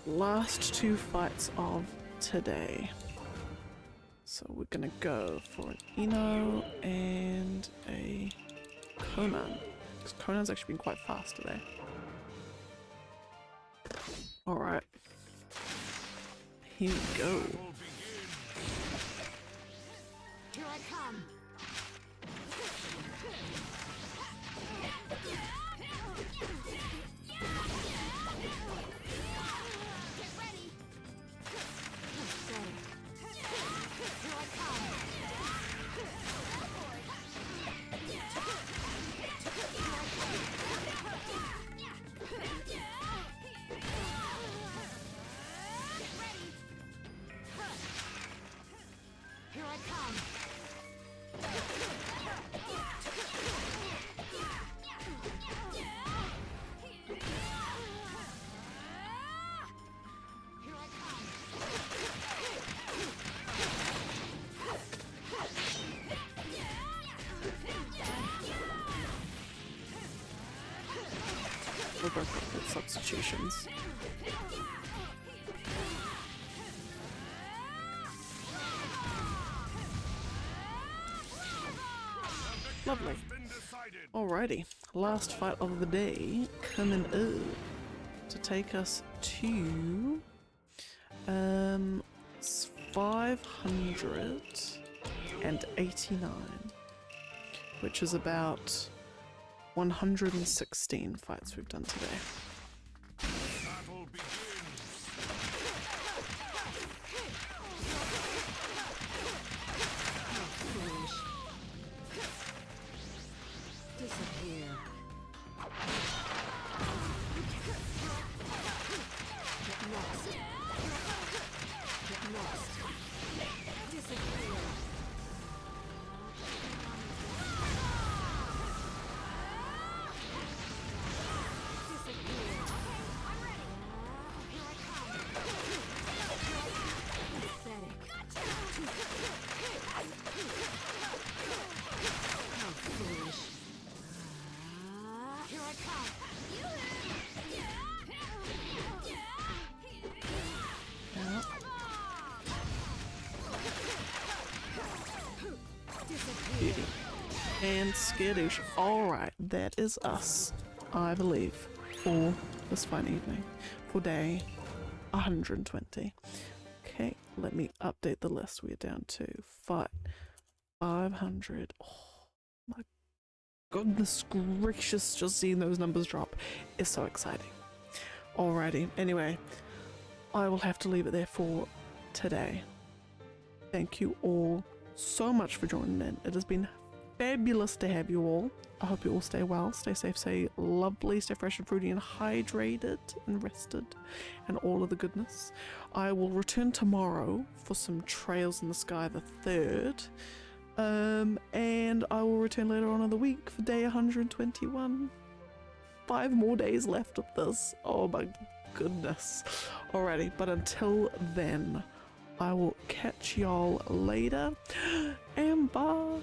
Last two fights of today. So we're gonna go for an Ino and a Conan. Because Conan's actually been quite fast today. Alright. Here we go. Here I come. Get ready. Here I come. Here I come. Here I come. We're both got good substitutions. Lovely. Alrighty, last fight of the day coming up to take us to 589, which is about 116 fights we've done today. Battle begins. Disappear. Get lost. Get lost. Disappear. Disappear. I'm ready. Here I come. Pathetic. How foolish. Here I come. Yeah. Beauty. And Skadoosh. Alright, that is us, I believe, for this fine evening, for day 120. Okay, let me update the list. We're down to fight 500. Oh my goodness gracious, just seeing those numbers drop is so exciting. Alrighty, anyway, I will have to leave it there for today. Thank you all so much for joining in. It has been fabulous to have you all. I hope you all stay well, stay safe, stay lovely, stay fresh and fruity and hydrated and rested and all of the goodness. I will return tomorrow for some Trails in the Sky the 3rd. And I will return later on in the week for day 121. 5 more days left of this. Oh my goodness. Alrighty, but until then, I will catch y'all later, and bye.